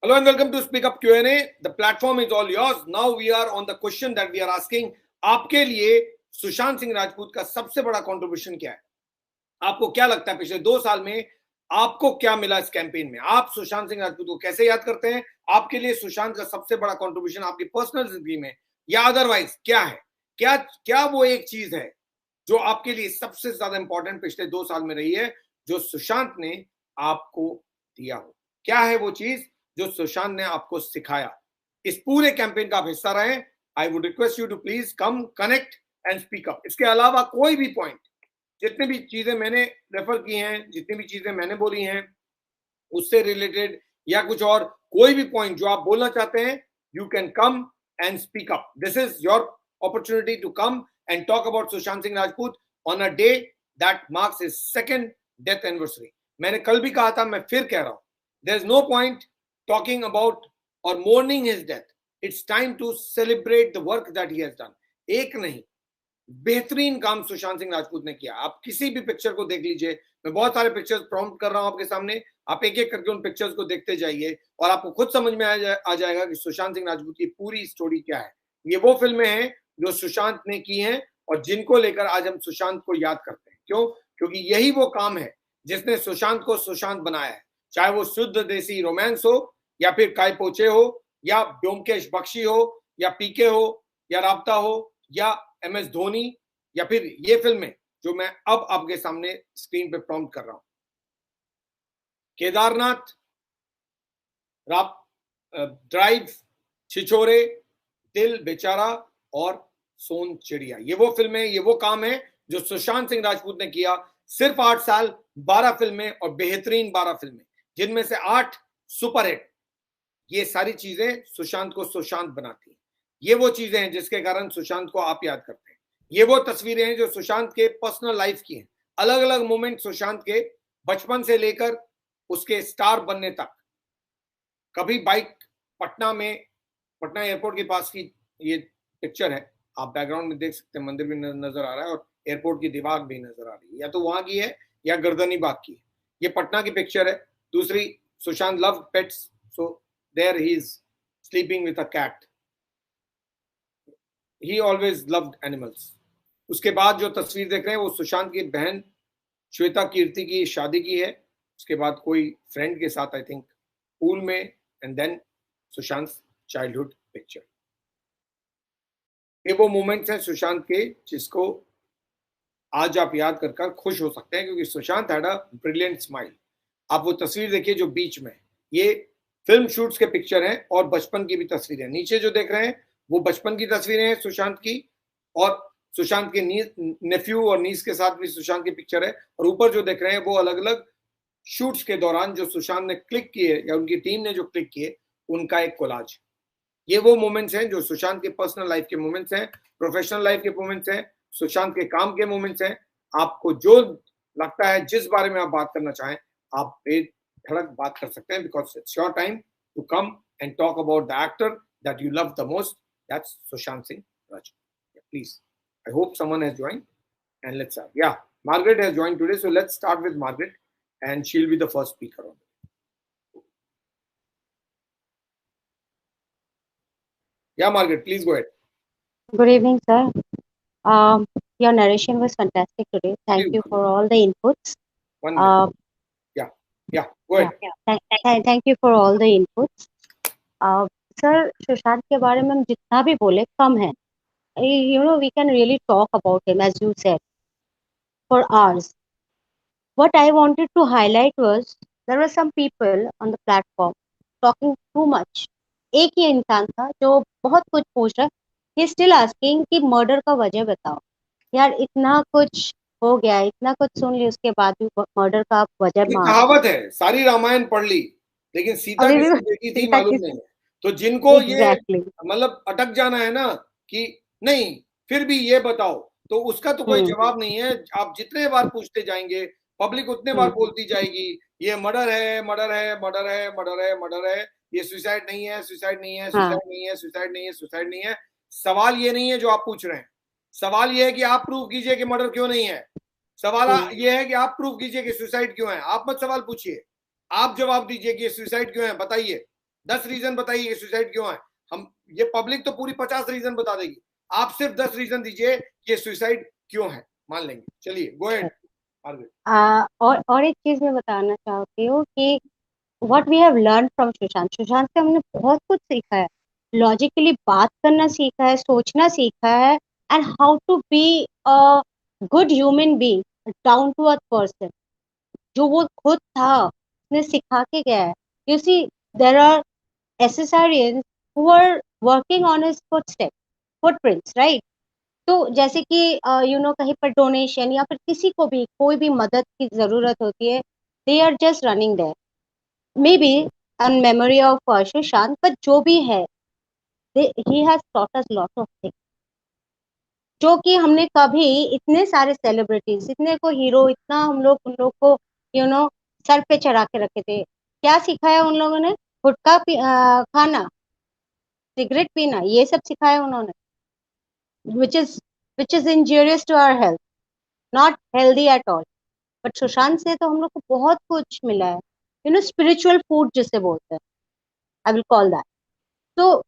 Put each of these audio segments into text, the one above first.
Hello and welcome to Speak Up Q&A. The platform is all yours. Now we are on the question that we are asking. आपके लिए सुशांत सिंह राजपूत का सबसे बड़ा contribution क्या है? आपको क्या लगता है पिछले 2 साल में आपको क्या मिला इस कैंपेन में? आप सुशांत सिंह राजपूत को कैसे याद करते हैं? आपके लिए सुशांत का सबसे बड़ा कंट्रीब्यूशन आपकी पर्सनल जिंदगी में या अदरवाइज क्या है? क्या वो एक चीज है जो आपके लिए सबसे ज्यादा इंपॉर्टेंट पिछले 2 साल में रही है, जो सुशांत ने आपको दिया हो? क्या है वो चीज जो सुशांत ने आपको सिखाया? इस पूरे कैंपेन का आप हिस्सा रहे। I would request you to please come connect and speak up. इसके अलावा कोई भी पॉइंट, जितनी भी चीजें मैंने रेफर की हैं, जितनी भी चीजें मैंने बोली हैं, उससे रिलेटेड या कुछ और कोई भी पॉइंट जो आप बोलना चाहते हैं, you can come and speak up. This is your opportunity to come and talk about Sushant Singh Rajput on a day that marks his second death anniversary. मैंने कल भी कहा था, मैं फिर कह रहा हूं, there is no point talking about और mourning his death. It's time to celebrate the work that he has done. एक नहीं, बेहतरीन काम सुशांत सिंह राजपूत ने किया. आप किसी भी पिक्चर को देख लीजिए. मैं बहुत सारे पिक्चर्स प्रॉम्प्ट कर रहा हूं आपके सामने. आप एक एक करके उन पिक्चर्स को देखते जाइए और आपको खुद समझ में आ जाएगा कि सुशांत सिंह राजपूत की पूरी स्टोरी क्या है. ये वो फिल्में हैं जो सुशांत ने की हैं और जिनको लेकर आज हम सुशांत को याद करते हैं. क्यों? क्योंकि यही वो काम है जिसने सुशांत को सुशांत बनाया है. चाहे वो शुद्ध देसी रोमांस हो, या फिर काय पोचे हो, या ब्योमकेश बख्शी हो, या पीके हो, या राब्ता हो, या MS धोनी, या फिर ये फिल्में जो मैं अब आपके सामने स्क्रीन पे प्रॉम्प्ट कर रहा हूं. केदारनाथ, ड्राइव, छिछोरे, दिल बेचारा और सोन चिड़िया. ये वो फिल्में, ये वो काम है जो सुशांत सिंह राजपूत ने किया. सिर्फ 8 साल, 12 फिल्में और बेहतरीन 12 फिल्में, जिनमें से 8 सुपरहिट. ये सारी चीजें सुशांत को सुशांत बनाती हैं. ये वो चीजें हैं जिसके कारण सुशांत को आप याद करते हैं. ये वो तस्वीरें हैं जो सुशांत के पर्सनल लाइफ की हैं. अलग अलग मोमेंट सुशांत के, बचपन से लेकर उसके स्टार बनने तक. कभी बाइक, पटना एयरपोर्ट के पास की ये पिक्चर है, आप बैकग्राउंड में देख सकते हैं. मंदिर भी नजर आ रहा है और एयरपोर्ट की दीवार भी नजर आ रही है. या तो वहां की है या गर्दनी बाग की है. ये पटना की पिक्चर है. दूसरी, Sushant love pets, so there he is sleeping with a cat. He always loved animals. उसके बाद जो तस्वीर देख रहे हैं वो सुशांत की बहन श्वेता कीर्ति की शादी की है. उसके बाद कोई फ्रेंड के साथ, आई थिंक पूल में, and then Sushant childhood picture. ये वो मोमेंट्स हैं सुशांत के जिसको आज आप याद कर खुश हो सकते हैं, क्योंकि Sushant had a brilliant smile. आप वो तस्वीर देखिए जो बीच में, ये फिल्म शूट्स के पिक्चर हैं और बचपन की भी तस्वीरें. नीचे जो देख रहे हैं वो बचपन की तस्वीरें हैं सुशांत की, और सुशांत के नेफ्यू और नीस के साथ भी सुशांत की पिक्चर है. और ऊपर जो देख रहे हैं वो अलग अलग शूट्स के दौरान जो सुशांत ने क्लिक किए या उनकी टीम ने जो क्लिक किए, उनका एक कोलाज. ये वो मोमेंट्स हैं जो सुशांत के पर्सनल लाइफ के मोमेंट्स हैं, प्रोफेशनल लाइफ के मोमेंट्स हैं, सुशांत के काम के मोमेंट्स हैं. आपको जो लगता है, जिस बारे में आप बात करना चाहें, आप बेधड़क बात कर सकते हैं, because it's your time to come and talk about the actor that you love the most. That's Sushant Singh Rajput. Yeah, please. I hope someone has joined. And let's start. Yeah, Margaret has joined today. So let's start with Margaret. And she'll be the first speaker on it. Yeah, Margaret, please go ahead. Good evening, sir. Your narration was fantastic today. Thank you for all the inputs. One minute. Yeah, go ahead. Thank you for all the inputs. Sir, Sushant के बारे में हम जितना भी बोले कम है. We can really talk about him, as you said, for hours. What I wanted to highlight was there were some people on the platform talking too much. एक ही इंसान था जो बहुत कुछ पूछ रहा. He still asking कि मर्डर का वजह बताओ. यार, इतना कुछ हो गया, इतना कुछ सुन ली, उसके बाद भी मर्डर का वजह मांग. कहावत है, सारी रामायण पढ़ ली लेकिन सीता किसने देखी थी मालूम नहीं. तो जिनको ये मतलब अटक जाना है ना कि नहीं फिर भी ये बताओ, तो उसका तो कोई जवाब नहीं है. आप जितने बार पूछते जाएंगे, पब्लिक उतने बार बोलती जाएगी ये मर्डर है, मर्डर है, मर्डर है, मर्डर है, मर्डर है, ये सुसाइड नहीं है, सुसाइड नहीं है, सुसाइड नहीं है, सुसाइड नहीं है, सुसाइड नहीं है. सवाल ये नहीं है जो आप पूछ रहे हैं. सवाल ये है कि आप प्रूव कीजिए कि मर्डर क्यों नहीं है. सवाल ये है कि आप प्रूव कीजिए कि सुसाइड क्यों है. आप मत सवाल पूछिए, आप जवाब दीजिए कि सुसाइड क्यों है, बताइए. 10 रीजन बताइए कि सुसाइड क्यों है। हम ये पब्लिक तो पूरी 50 रीजन बता देगी, आप सिर्फ 10 रीजन दीजिए कि ये सुसाइड क्यों है, मान लेंगे। चलिए गो अहेड। और एक चीज मैं बताना चाहती हूँ कि what we have learn from Sushant, Sushant से हमने बहुत कुछ सीखा है। लॉजिकली बात करना सीखा है, सोचना सीखा है, and how to be a good human being, down to earth person, जो वो खुद था उसने सिखा के गया है। यू सी, देयर आर एसेसारियंस who are working on his footprints, right? तो जैसे कि कहीं पर डोनेशन या फिर किसी को भी कोई भी मदद की जरूरत होती है, they are just running there, maybe on memory of Sushant, but जो भी है, he has taught us lot of things, जो कि हमने कभी, इतने सारे सेलिब्रिटीज, इतने को हीरो, इतना हम लोग उन लोग को यू नो सर पे चढ़ा के रखे थे, क्या सिखाया उन लोगों ने? गुटखा खाना, सिगरेट पीना, ये सब सिखाया उन्होंने, which is which is injurious to our health, not healthy at all. But Sushant से तो हम लोग को बहुत कुछ मिला है, स्पिरिचुअल फूड जिसे बोलते हैं, आई विल कॉल दैट। तो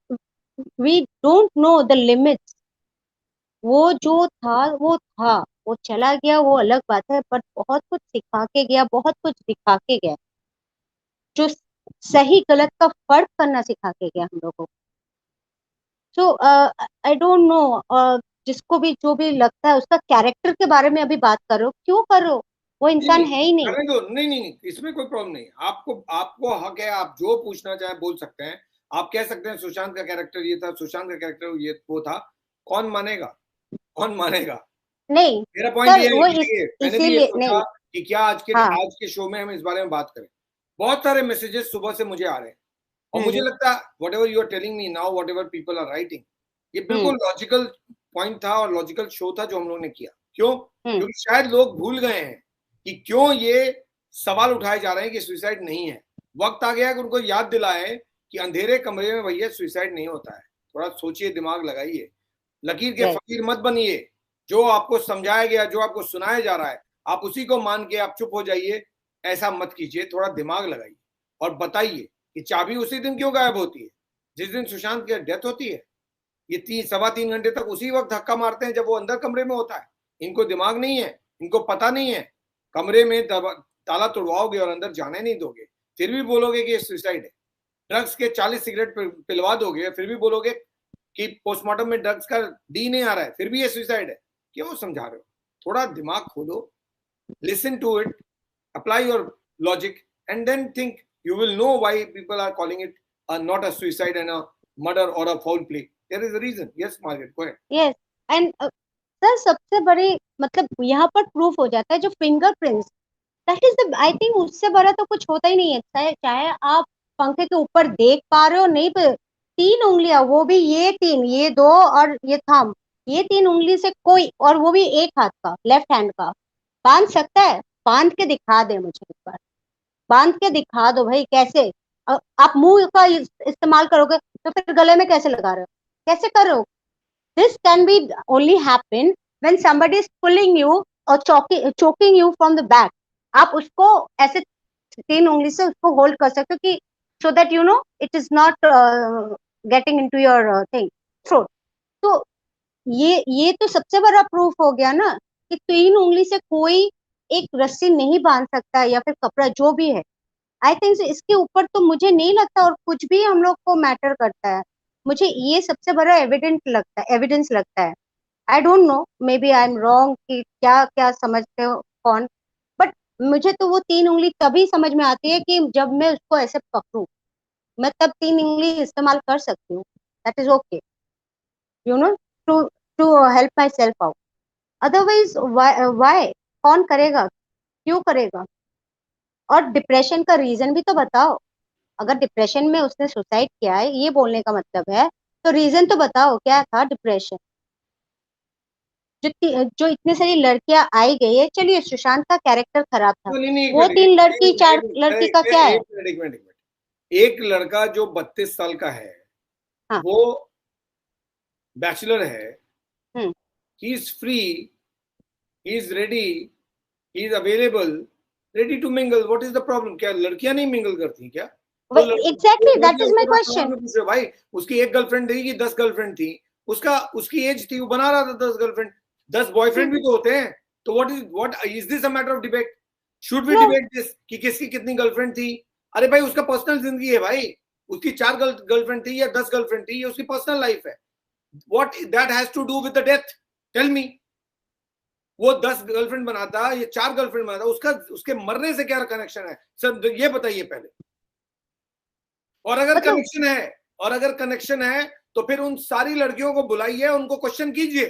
we don't know the limits. वो जो था वो था, वो चला गया, वो अलग बात है, बट बहुत कुछ सिखा के गया, बहुत कुछ दिखा के गया, जो सही गलत का फर्क करना सिखा के गया हम लोगों को। सो आई डोंट नो, जिसको भी जो भी लगता है उसका कैरेक्टर के बारे में अभी बात करो, क्यों करो? वो इंसान है ही नहीं। करने दो, नहीं नहीं नहीं, इसमें कोई प्रॉब्लम नहीं। आपको आपको हक है, आप जो पूछना चाहे बोल सकते हैं। आप कह सकते हैं सुशांत का कैरेक्टर ये था, सुशांत का कैरेक्टर ये वो था, कौन मानेगा? कौन मानेगा? नहीं मेरा पॉइंट सर, ये है वो कि देखिए, मैंने भी ये इसीलिए सोचा नहीं। कि क्या हाँ। आज के शो में हम इस बारे में बात करें। बहुत सारे मैसेजेस सुबह से मुझे आ रहे हैं, और मुझे हम्म लगता है whatever you are telling me now, whatever people are writing, ये बिल्कुल लॉजिकल पॉइंट था और लॉजिकल शो था जो हम लोग ने किया। क्यों? क्योंकि शायद लोग भूल गए हैं कि क्यों ये सवाल उठाए जा रहे हैं कि सुसाइड नहीं है। वक्त आ गया कि उनको याद दिलाए कि अंधेरे कमरे में भैया सुसाइड नहीं होता है। थोड़ा सोचिए, दिमाग लगाइए, लकीर के फकीर मत बनिए। जो आपको समझाया गया, जो आपको सुनाया जा रहा है, आप उसी को मान के आप चुप हो जाइए, ऐसा मत कीजिए। थोड़ा दिमाग लगाइए और बताइए कि चाबी उसी दिन क्यों गायब होती है जिस दिन सुशांत की डेथ होती है। ये 3-3.25 घंटे तक उसी वक्त धक्का मारते हैं जब वो अंदर कमरे में होता है। इनको दिमाग नहीं है, इनको पता नहीं है। कमरे में ताला तोड़वाओगे और अंदर जाने नहीं दोगे, फिर भी बोलोगे कि ये सुसाइड है। ड्रग्स के 40 सिगरेट पिलवा दोगे, फिर भी बोलोगे कि पोस्टमार्टम में ड्रग्स का डी नहीं आ रहा है, फिर भी ये सुसाइड है। क्यों समझा रहे हो? थोड़ा दिमाग खोलो, listen to it, apply your logic, and then think. You will know why people are calling it not a suicide and a murder or a foul play. There is a reason. Yes, Margaret, go ahead. Yes, and sir सबसे बड़ी मतलब यहाँ पर proof हो जाता है जो fingerprints, that is the, I think उससे बड़ा तो कुछ होता ही नहीं है। चाहे चाहे आप पंखे के ऊपर देख पा रहे हो नहीं पे, 3 उंगलियां, वो भी ये 3, ये 2 और ये थंब, ये 3 उंगली से कोई, और वो भी एक हाथ का, लेफ्ट हैंड का, बांध सकता है? बांध के दिखा दे मुझे एक बार, बांध के दिखा दो भाई कैसे। आप मुंह का इस्तेमाल करोगे तो फिर गले में कैसे लगा रहे हो, कैसे कर रहे हो? This can be only happen when somebody is pulling you or choking you from the back. आप उसको ऐसे 3 उंगली से उसको होल्ड कर सकते हो कि so that it is not getting into your thing, throat. तो ये तो सबसे बड़ा प्रूफ हो गया ना कि 3 उंगली से कोई एक रस्सी नहीं बांध सकता या फिर कपड़ा जो भी है। आई थिंक इसके ऊपर तो मुझे नहीं लगता और कुछ भी हम लोग को मैटर करता है। मुझे ये सबसे बड़ा एविडेंस लगता है। I don't know, maybe I am wrong कि क्या क्या समझते हो कौन, बट मुझे तो वो 3 उंगली तभी समझ में आती है कि जब मैं उसको ऐसे पकड़ू, मैं तब 3 उंगली इस्तेमाल कर सकती हूँ। That is okay, you know, to to help myself out. Otherwise why, कौन करेगा, क्यों करेगा? और डिप्रेशन का रीजन भी तो बताओ। अगर डिप्रेशन में उसने सुसाइड किया है ये बोलने का मतलब है, तो रीजन तो बताओ क्या था डिप्रेशन। जो इतने सारी लड़कियां आई गई है, चलिए सुशांत का कैरेक्टर खराब था, नहीं नहीं, वो 3 लड़की 4 लड़की का क्या है? एक मिनट। एक लड़का जो 32 साल का है, हाँ। वो बैचलर है, he is free, he is ready, he is available, ready to mingle. What is the problem? क्या लड़कियां नहीं मिंगल करती क्या? Exactly, that is my question. भाई उसकी एक गर्लफ्रेंड थी कि 10 गर्लफ्रेंड थी, उसकी एज थी, वो बना रहा था 10 गर्लफ्रेंड, 10 बॉयफ्रेंड भी तो होते हैं। तो what is this a matter of debate? Should we debate this कि किसकी कितनी गर्लफ्रेंड थी? अरे भाई उसका पर्सनल जिंदगी है भाई, उसकी 4 गर्लफ्रेंड थी या 10 गर्लफ्रेंड थी, ये उसकी पर्सनल लाइफ है। What that has to do with the death? Tell me. वो 10 गर्लफ्रेंड बनाता, ये 4 गर्लफ्रेंड बनाता, उसके मरने से क्या कनेक्शन है सर, ये बताइए पहले। और अगर कनेक्शन है तो फिर उन सारी लड़कियों को बुलाइए, उनको क्वेश्चन कीजिए।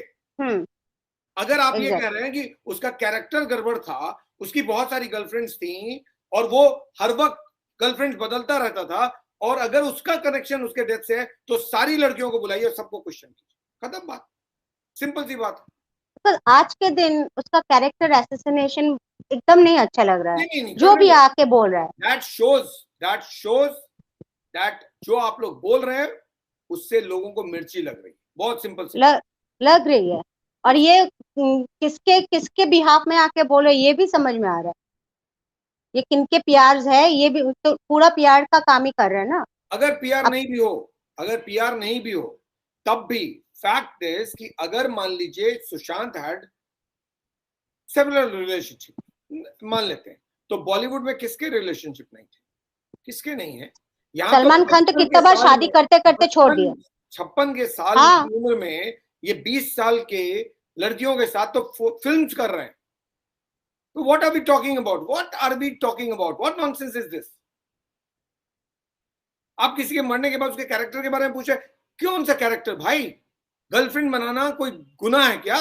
अगर आप ये कह रहे हैं कि उसका कैरेक्टर गड़बड़ था, उसकी बहुत सारी गर्लफ्रेंड्स थी और वो हर वक्त गर्लफ्रेंड बदलता रहता था, और अगर उसका कनेक्शन उसके डेथ से है तो सारी लड़कियों को बुलाइए, सबको क्वेश्चन कीजिए, खत्म बात, सिंपल सी बात। तो आज के दिन उसका कैरेक्टर असैसिनेशन एकदम नहीं अच्छा लग रहा है। नहीं, जो भी आके बोल रहा है, दैट शोज दैट जो आप लोग बोल रहे हैं उससे लोगों को मिर्ची लग रही है, बहुत सिंपल लग रही है। और ये किसके बिहाफ में आके बोले ये भी समझ में आ रहा है, ये किनके प्यार है, ये भी तो पूरा प्यार का काम ही कर रहे हैं ना। अगर पीआर नहीं भी हो तब भी फैक्ट इज कि अगर मान लीजिए सुशांत हैड सेवरल रिलेशनशिप, मान लेते हैं, तो बॉलीवुड में किसके रिलेशनशिप नहीं थे? किसके नहीं है? सलमान खान तो कितना बार शादी करते करते छोड़ दिया। 56 के साल की उम्र में ये 20 साल के लड़कियों के साथ तो फिल्म्स कर रहे हैं। तो what are we talking about? What nonsense is this? आप किसी के मरने के बाद उसके कैरेक्टर के बारे में पूछे, कौन सा कैरेक्टर भाई? गर्लफ्रेंड बनाना कोई गुनाह है क्या?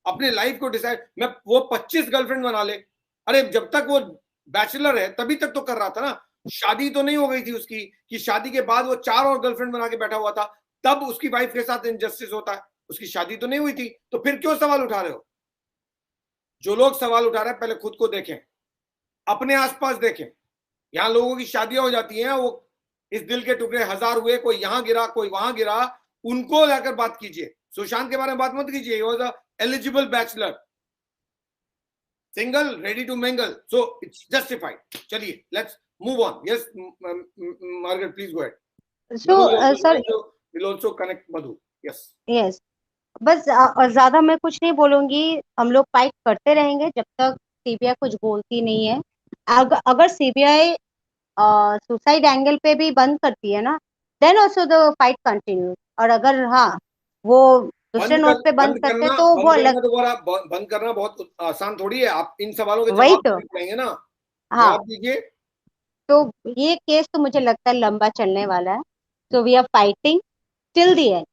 अपने लाइफ को डिसाइड, मैं वो 25 गर्लफ्रेंड बना ले, अरे जब तक वो बैचलर है तभी तक तो कर रहा था ना। शादी तो नहीं हो गई थी उसकी कि शादी के बाद वो 4 और गर्लफ्रेंड बना के बैठा हुआ था, तब उसकी वाइफ के साथ इनजस्टिस होता है। उसकी शादी तो नहीं हुई थी, तो फिर क्यों सवाल उठा रहे हो? जो लोग सवाल उठा रहे हैं पहले खुद को देखें, अपने आसपास देखें। यहां लोगों की शादियां हो जाती हैं, वो इस दिल के टुकड़े 1000 हुए, कोई यहां गिरा कोई वहां गिरा, उनको लेकर बात कीजिए। सुशांत के बारे में बात मत कीजिए। He was a eligible bachelor, single, ready to mingle, so it's justified. चलिए let's move on. Yes Margaret, please go ahead. So sir will also connect Madhu. Yes, बस ज्यादा मैं कुछ नहीं बोलूंगी। हम लोग फाइट करते रहेंगे जब तक सीबीआई कुछ बोलती नहीं है। अगर सीबीआई सुसाइड एंगल पे भी बंद करती है ना, then also the fight continue. और अगर वो दूसरे नोट पे बंद करते तो वो अलग। बंद करना बहुत आसान थोड़ी है। आप इन सवालों के जवाब देंगे ना, जवाब दीजिए। तो ये केस तो मुझे लगता है लंबा चलने वाला है। तो we are fighting till the end,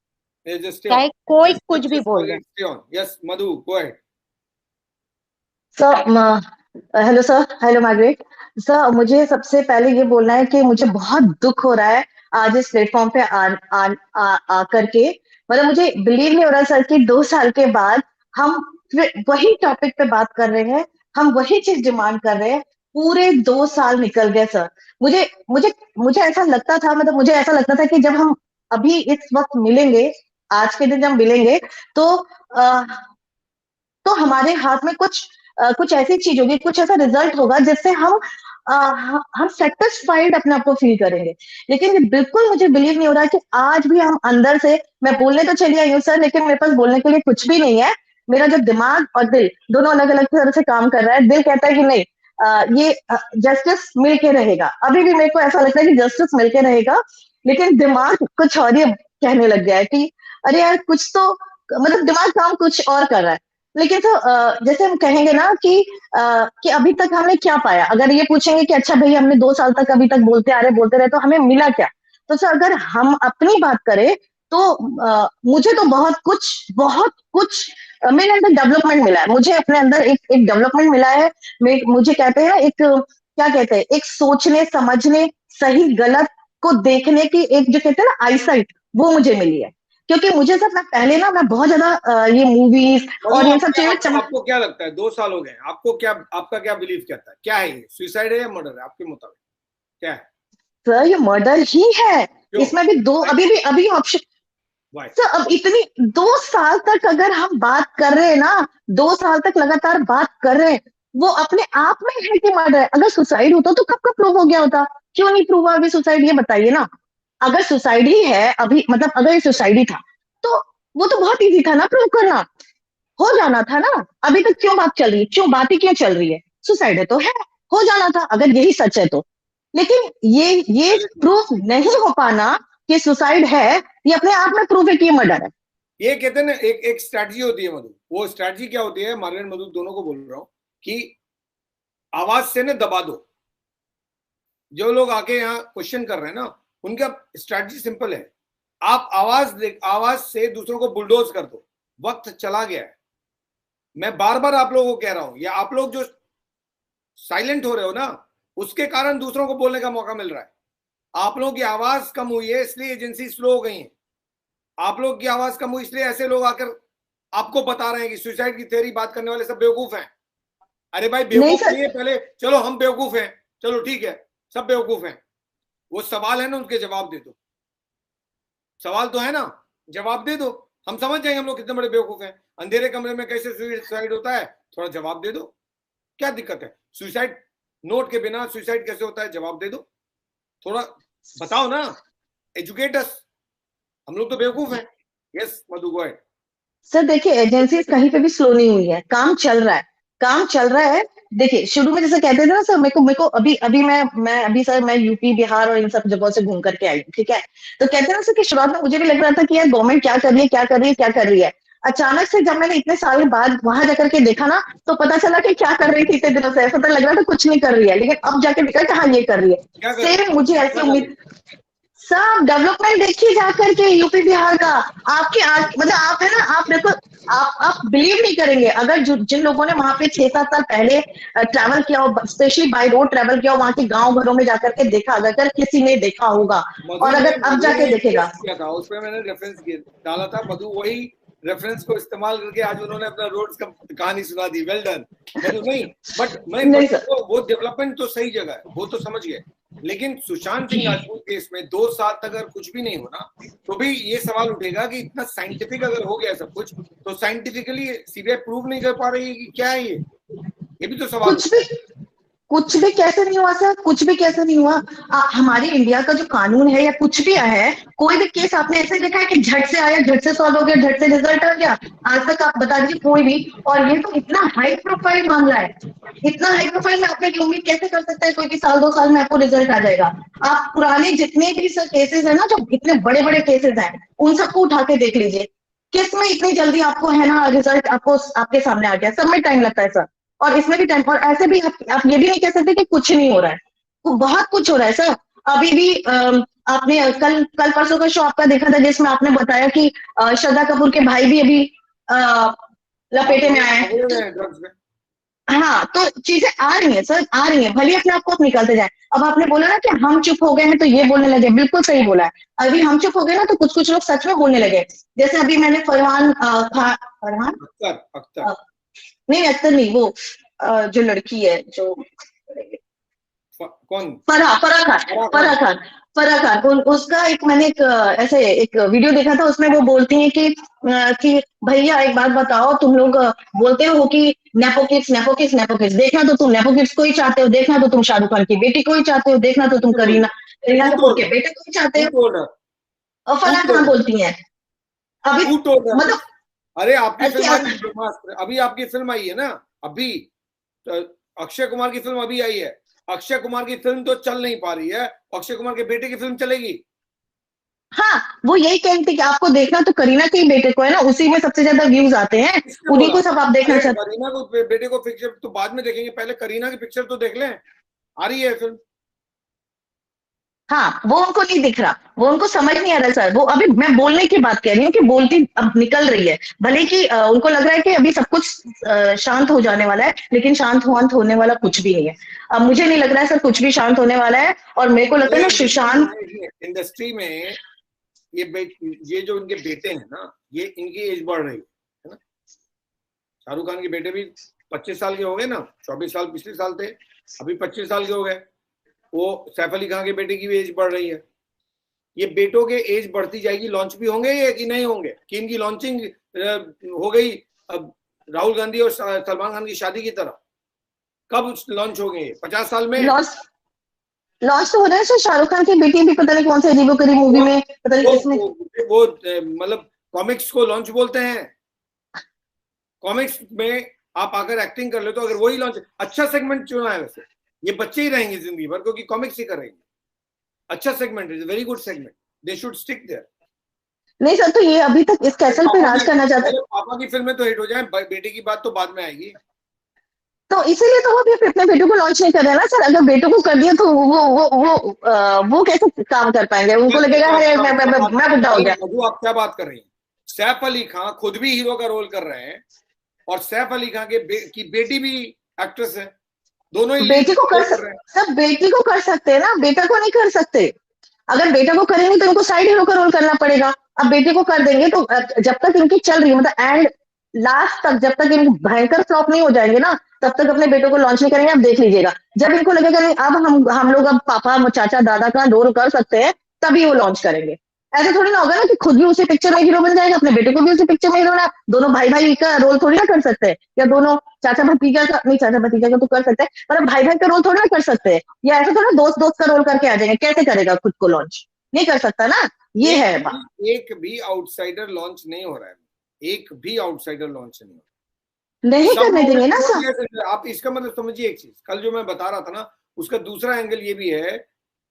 चाहे कोई कुछ भी बोल रहे। Yes Madhu, go ahead. Sir hello sir, hello Margaret sir, मुझे सबसे पहले ये बोलना है कि मुझे बहुत दुख हो रहा है आज इस प्लेटफॉर्म पे आ करके। मतलब मुझे बिलीव नहीं हो रहा सर कि 2 साल के बाद हम वही टॉपिक पे बात कर रहे हैं, हम वही चीज डिमांड कर रहे हैं। पूरे 2 साल निकल गए सर। मुझे मुझे मुझे ऐसा लगता था, मतलब मुझे ऐसा लगता था कि जब हम अभी इस वक्त मिलेंगे, आज के दिन जब मिलेंगे, तो हमारे हाथ में कुछ ऐसी चीज होगी, कुछ ऐसा रिजल्ट होगा जिससे हम सेटिस्फाइड अपने आप को फील करेंगे। लेकिन ये बिल्कुल मुझे बिलीव नहीं हो रहा कि आज भी हम अंदर से, मैं बोलने तो चली आई हूँ सर, लेकिन मेरे पास बोलने के लिए कुछ भी नहीं है। मेरा जो दिमाग और दिल दोनों अलग अलग तरह से काम कर रहा है। दिल कहता है कि नहीं, ये जस्टिस मिलके रहेगा। अभी भी मेरे को ऐसा लगता है कि जस्टिस मिलके रहेगा, लेकिन दिमाग कुछ और ही कहने लग गया है कि अरे यार कुछ तो, मतलब दिमाग काम कुछ और कर रहा है। लेकिन तो जैसे हम कहेंगे ना कि अभी तक हमने क्या पाया। अगर ये पूछेंगे कि अच्छा भाई हमने 2 साल तक अभी तक बोलते रहे तो हमें मिला क्या, तो सर अगर हम अपनी बात करें तो मुझे तो बहुत कुछ मेरे अंदर डेवलपमेंट मिला है। मुझे अपने अंदर एक डेवलपमेंट मिला है। मुझे कहते हैं क्या कहते हैं, एक सोचने समझने, सही गलत को देखने की एक जो कहते हैं ना आईसाइट, वो मुझे मिली है। क्योंकि मुझे सर मैं बहुत ज्यादा ये मूवीज और ये सब चीजें। आपको क्या लगता है 2 साल हो गए, आपका क्या बिलीव कहता है, क्या है ये, सुसाइड है या मर्डर है आपके मुताबिक, क्या है? सर ये मर्डर ही है। इसमें भी अभी ऑप्शन सर। अब इतनी 2 साल तक अगर हम बात कर रहे हैं ना, 2 साल तक लगातार बात कर रहे हैं, वो अपने आप में है कि मर्डर है। अगर सुसाइड होता तो कब का प्रूव हो गया होता, क्यों नहीं प्रूव हुआ अभी सुसाइड, ये बताइए ना। अगर सुसाइड ही है अभी, मतलब अगर ये सुसाइड ही था तो वो तो बहुत इजी था ना प्रूव करना, हो जाना था ना। अभी तक क्यों बात चल रही है, क्यों बातें क्यों चल रही है, सुसाइड है तो है, हो जाना था अगर यही सच है तो। लेकिन ये प्रूफ नहीं हो पाना कि सुसाइड है, ये अपने आप में प्रूफ है कि ये मर्डर है। ये कहते हैं ना एक स्ट्रैटेजी होती है मधु, वो स्ट्रैटेजी क्या होती है, मार्गरेट मधु दोनों को बोल रहा हूं कि आवाज से ना दबा दो। जो लोग आके यहाँ क्वेश्चन कर रहे हैं ना, उनका स्ट्रैटेजी सिंपल है, आप आवाज से दूसरों को बुलडोज कर दो। वक्त चला गया है, मैं बार बार आप लोगों को कह रहा हूं, या आप लोग जो साइलेंट हो रहे हो ना, उसके कारण दूसरों को बोलने का मौका मिल रहा है। आप लोगों की आवाज कम हुई है इसलिए एजेंसी स्लो हो गई है। आप लोग की आवाज कम हुई इसलिए ऐसे लोग आकर आपको बता रहे हैं कि सुसाइड की थ्योरी बात करने वाले सब बेवकूफ हैं। अरे भाई बेवकूफ नहीं है, पहले चलो हम बेवकूफ हैं, चलो ठीक है सब बेवकूफ हैं, वो सवाल है ना उनके जवाब दे दो। सवाल तो है ना, जवाब दे दो, हम समझ जाएंगे हम लोग कितने बड़े बेवकूफ हैं। अंधेरे कमरे में कैसे सुसाइड होता है, थोड़ा जवाब दे दो, क्या दिक्कत है। सुसाइड नोट के बिना सुसाइड कैसे होता है, जवाब दे दो, थोड़ा बताओ ना, एजुकेट अस। हम लोग तो बेवकूफ हैं। Yes Madhu go ahead. Sir देखिए, एजेंसी कहीं पे भी स्लो नहीं हुई है, काम चल रहा है, काम चल रहा है। देखिए शुरू में जैसे कहते थे ना सर, मेरे को अभी अभी मैं अभी सर मैं यूपी बिहार और इन सब जगहों से घूम करके आई हूँ, ठीक है। तो कहते हैं ना सर कि शुरुआत में मुझे भी लग रहा था कि यार गवर्नमेंट क्या कर रही है, क्या कर रही है, क्या कर रही है। अचानक से जब मैंने इतने साल बाद वहां जाकर के देखा ना, तो पता चला कि क्या कर रही थी इतने दिनों से। ऐसा तो लग रहा था कुछ नहीं कर रही है, लेकिन अब जाके देखा कि हाँ ये कर रही है। सेम मुझे ऐसी उम्मीद, सब डेवलपमेंट देखिए जाकर के यूपी बिहार का। आपके मतलब आप है ना, आप देखो, आप बिलीव नहीं करेंगे, अगर जिन लोगों ने वहां पे 6-7 साल पहले ट्रैवल किया हो, स्पेशली बाय रोड ट्रैवल किया हो, वहां के गांव घरों में जाकर के देखा, अगर किसी ने देखा होगा और अगर अब जाके देखेगा। था उस पर मैंने रेफरेंस डाला था, मधु वही रेफरेंस को इस्तेमाल करके आज उन्होंने अपना रोड्स का कहानी सुना दी। वेल डन मधु। नहीं बट मैं वो डेवलपमेंट तो सही जगह है, वो तो समझ गए, लेकिन सुशांत सिंह राजपूत केस में 2 साल तक अगर कुछ भी नहीं होना, तो भी ये सवाल उठेगा कि इतना साइंटिफिक अगर हो गया सब कुछ, तो साइंटिफिकली सीबीआई प्रूव नहीं कर पा रही है कि क्या है ये भी तो सवाल। कुछ भी कैसे नहीं हुआ सर, कुछ भी कैसे नहीं हुआ। हमारे इंडिया का जो कानून है या कुछ भी है, कोई भी केस आपने ऐसे देखा है कि झट से आया, झट से सॉल्व हो गया, झट से रिजल्ट आ गया? आज तक आप बता दीजिए कोई भी। और ये तो इतना हाई प्रोफाइल मामला है, इतना हाई प्रोफाइल में आपने उम्मीद कैसे कर सकता है कोई कि साल 2 साल में आपको रिजल्ट आ जाएगा? आप पुराने जितने भी सर केसेस है ना, जो इतने बड़े बड़े केसेस हैं, उन सबको उठा के देख लीजिए, किस में इतनी जल्दी आपको है ना रिजल्ट आपको आपके सामने आ गया। सब में टाइम लगता है सर, और इसमें भी टाइम। और ऐसे भी आप ये भी नहीं कह सकते कि कुछ नहीं हो रहा है, तो बहुत कुछ हो रहा है सर। अभी भी आपने कल परसों का शो आपका देखा था, जिसमें आपने बताया कि श्रद्धा कपूर के भाई भी अभी लपेटे में आए हैं। हाँ, तो चीजें आ रही हैं सर, आ रही हैं, भले अपने आप को निकालते जाए। अब आपने बोला ना कि हम चुप हो गए हैं तो ये बोलने लगे, बिल्कुल सही बोला है। अभी हम चुप हो गए ना तो कुछ लोग सच में बोलने लगे। जैसे अभी मैंने फरहान अख्तर नहीं, अख्तर नहीं, वो जो लड़की है, जो कौन, फराह खान, उसका एक मैंने ऐसे एक वीडियो देखा था, उसमें वो बोलती हैं कि भैया एक बात बताओ, तुम लोग बोलते हो कि नेपोकिड्स, देखना तो तुम नेपोकिड्स को ही चाहते हो, देखना तो तुम शाहरुख खान की बेटी को ही चाहते हो, देखना तो तुम करीना कपूर के बेटे को ही चाहते हो। और फराह खान बोलती है अभी, मतलब अरे आपकी फिल्म अभी आपकी फिल्म आई है ना, अभी अक्षय कुमार की फिल्म अभी आई है। अक्षय कुमार की फिल्म तो चल नहीं पा रही है, अक्षय कुमार के बेटे की फिल्म चलेगी। हाँ, वो यही कहते कि आपको देखना तो करीना के ही बेटे को है ना, उसी में सबसे ज्यादा व्यूज आते हैं, उन्हीं को सब आप देखना चाहते हैं। करीना को बेटे को पिक्चर तो बाद में देखेंगे, पहले करीना की पिक्चर तो देख लें, आ रही है फिल्म। हाँ, वो उनको नहीं दिख रहा, वो उनको समझ नहीं आ रहा सर। वो अभी मैं बोलने की बात कह रही हूँ कि बोलती अब निकल रही है, भले कि उनको लग रहा है कि अभी सब कुछ शांत हो जाने वाला है, लेकिन शांत होने वाला कुछ भी नहीं है। अब मुझे नहीं लग रहा है सर कुछ भी शांत होने वाला है। और मेरे को लगता है ना सुशांत इंडस्ट्री में ये जो इनके बेटे हैं ना, ये इनकी एज बढ़ रही है ना। शाहरुख खान के बेटे भी 25 साल के हो गए ना, 24 साल पिछले साल थे, अभी 25 साल के हो गए। वो सैफ अली खान के बेटे की भी एज बढ़ रही है। ये बेटों के एज बढ़ती जाएगी, लॉन्च भी होंगे ये कि नहीं होंगे, कि इनकी लॉन्चिंग हो गई अब राहुल गांधी और सलमान खान की शादी की तरह। कब लॉन्च हो गए? 50 साल में? लॉन्च तो हो रहा है सर। शाहरुख खान की बेटी भी पता नहीं कौन से अजीबोगरीब मूवी में, पता नहीं किसमें। वो मतलब कॉमिक्स को लॉन्च बोलते हैं। कॉमिक्स में आप अगर एक्टिंग कर ले तो अगर वही लॉन्च, अच्छा सेगमेंट चुना है वैसे। ये बच्चे ही रहेंगे जिंदगी भर क्योंकि कॉमिक्स ही करेंगे। अच्छा सेगमेंट है, very good segment, they should stick there. नहीं सर, तो ये अभी तक इस कैसल पे राज करना चाहते हैं। पापा की फिल्में तो हिट हो जाए, बेटे की बात तो बाद में आएगी। तो इसीलिए तो वो भी अपने बेटों को लॉन्च नहीं कर रहे हैं ना सर। अगर बेटों को कर दिया तो वो कैसे काम कर पाएंगे? उनको लगेगा अरे मैं बुढ़ा हो गया। मधु, आप क्या बात कर रही हैं? सैफ अली खान खुद भी हीरो का रोल कर रहे हैं और सैफ अली खान की बेटी भी एक्ट्रेस है। दोनों ही बेटी को कर सर, बेटी को कर सकते हैं ना, बेटा को नहीं कर सकते। अगर बेटा को करेंगे तो इनको साइड हीरो का रोल करना पड़ेगा। अब बेटे को कर देंगे तो जब तक इनकी चल रही है, मतलब एंड लास्ट तक, जब तक इनको भयंकर फ्लॉप नहीं हो जाएंगे ना, तब तक अपने बेटों को लॉन्च नहीं करेंगे। आप देख लीजिएगा, जब इनको लगेगा नहीं अब हम लोग अब पापा चाचा दादा का रोल कर सकते हैं, तभी वो लॉन्च करेंगे। ऐसा थोड़ी ना होगा ना कि खुद भी उसी पिक्चर में हीरो बन जाएगा, अपने बेटे को भी उसी पिक्चर में हीरो ना। दोनों भाई भाई का रोल थोड़ी ना कर सकते हैं, या दोनों चाचा भतीजा का, नहीं चाचा भतीजा का तो कर सकते हैं, मतलब भाई भाई का रोल थोड़ी ना कर सकते हैं। या ऐसा थोड़ा दोस्त दोस्त का रोल करके आ जाएंगे, कैसे करेगा खुद को लॉन्च? नहीं कर सकता ना, ये है बात। एक भी आउटसाइडर लॉन्च नहीं हो रहा है, एक भी आउटसाइडर लॉन्च नहीं हो रहा, नहीं करने देंगे ना सर। आप इसका मतलब समझिए एक चीज, कल जो मैं बता रहा था ना, उसका दूसरा एंगल ये भी है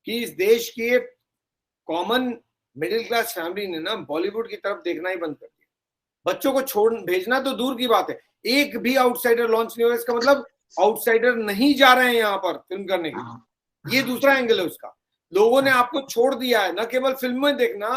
कि इस देश के कॉमन मिडिल क्लास फैमिली ने ना बॉलीवुड की तरफ देखना ही बंद कर दिया। बच्चों को छोड़ भेजना तो दूर की बात है, एक भी आउटसाइडर लॉन्च नहीं हो रहा। इसका मतलब आउटसाइडर नहीं जा रहे हैं यहाँ पर फिल्म करने के लिए। ये दूसरा एंगल है उसका। लोगों ने आपको छोड़ दिया है, न केवल फिल्म में देखना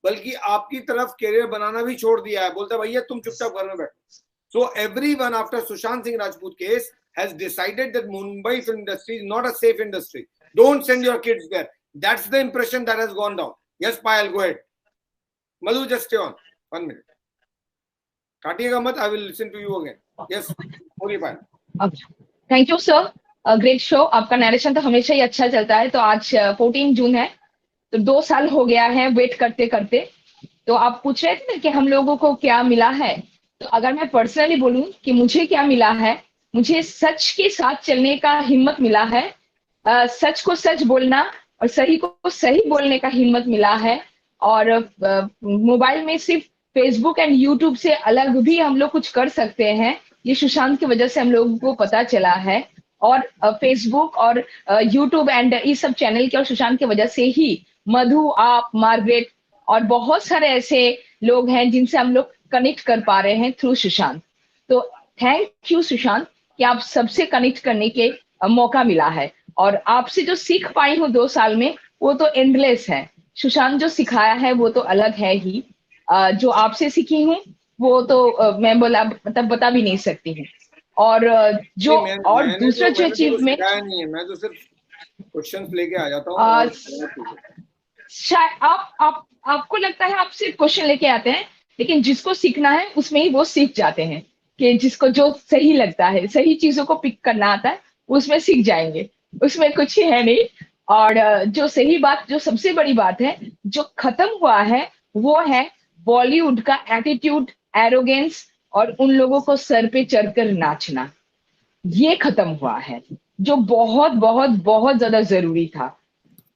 बल्कि आपकी तरफ करियर बनाना भी छोड़ दिया है। बोलता है भैया तुम चुपचाप घर में बैठो। So everyone after Sushant Singh Rajput case has decided that Mumbai film industry is not a safe industry. Don't send your kids there. That's the impression that has gone down. Yes, Payal, go ahead. Madhu, just stay on. 1 minute. काटिएगा मत. I will listen to you again. Yes, बोलिए Payal. Thank you, sir. Great show. आपका narration तो हमेशा ही अच्छा चलता है। तो आज 14 जून है, तो 2 साल हो गया है वेट करते करते। तो आप पूछ रहे थे ना कि हम लोगों को क्या मिला है। तो अगर मैं पर्सनली बोलूं कि मुझे क्या मिला है, मुझे सच के साथ चलने का हिम्मत मिला है। सच को सच बोलना और सही को सही बोलने का हिम्मत मिला है। और मोबाइल में सिर्फ फेसबुक एंड यूट्यूब से अलग भी हम लोग कुछ कर सकते हैं, ये सुशांत की वजह से हम लोगों को पता चला है। और फेसबुक और यूट्यूब एंड इस सब चैनल के और सुशांत की वजह से ही मधु, आप, मार्गरेट और बहुत सारे ऐसे लोग हैं जिनसे हम लोग कनेक्ट कर पा रहे हैं थ्रू सुशांत। तो थैंक यू सुशांत कि आप सबसे कनेक्ट करने के मौका मिला है। और आपसे जो सीख पाई हूँ 2 साल में वो तो एंडलेस है। सुशांत जो सिखाया है वो तो अलग है ही। जो आपसे सीखी हूँ वो तो मैं बोला मतलब बता भी नहीं सकती हूँ। और जो और दूसरा जो अचीवमेंट नहीं है, मैं तो सिर्फ क्वेश्चंस लेके आ जाता हूँ। शायद आपको लगता है आप सिर्फ क्वेश्चन लेके आते हैं, लेकिन जिसको सीखना है उसमें ही वो सीख जाते हैं। कि जिसको जो सही लगता है, सही चीजों को पिक करना आता है, उसमें सीख जाएंगे, उसमें कुछ है नहीं। और जो सही बात, जो सबसे बड़ी बात है जो खत्म हुआ है वो है बॉलीवुड का एटीट्यूड, एरोगेंस और उन लोगों को सर पे चढ़कर नाचना। ये खत्म हुआ है जो बहुत बहुत बहुत ज्यादा जरूरी था।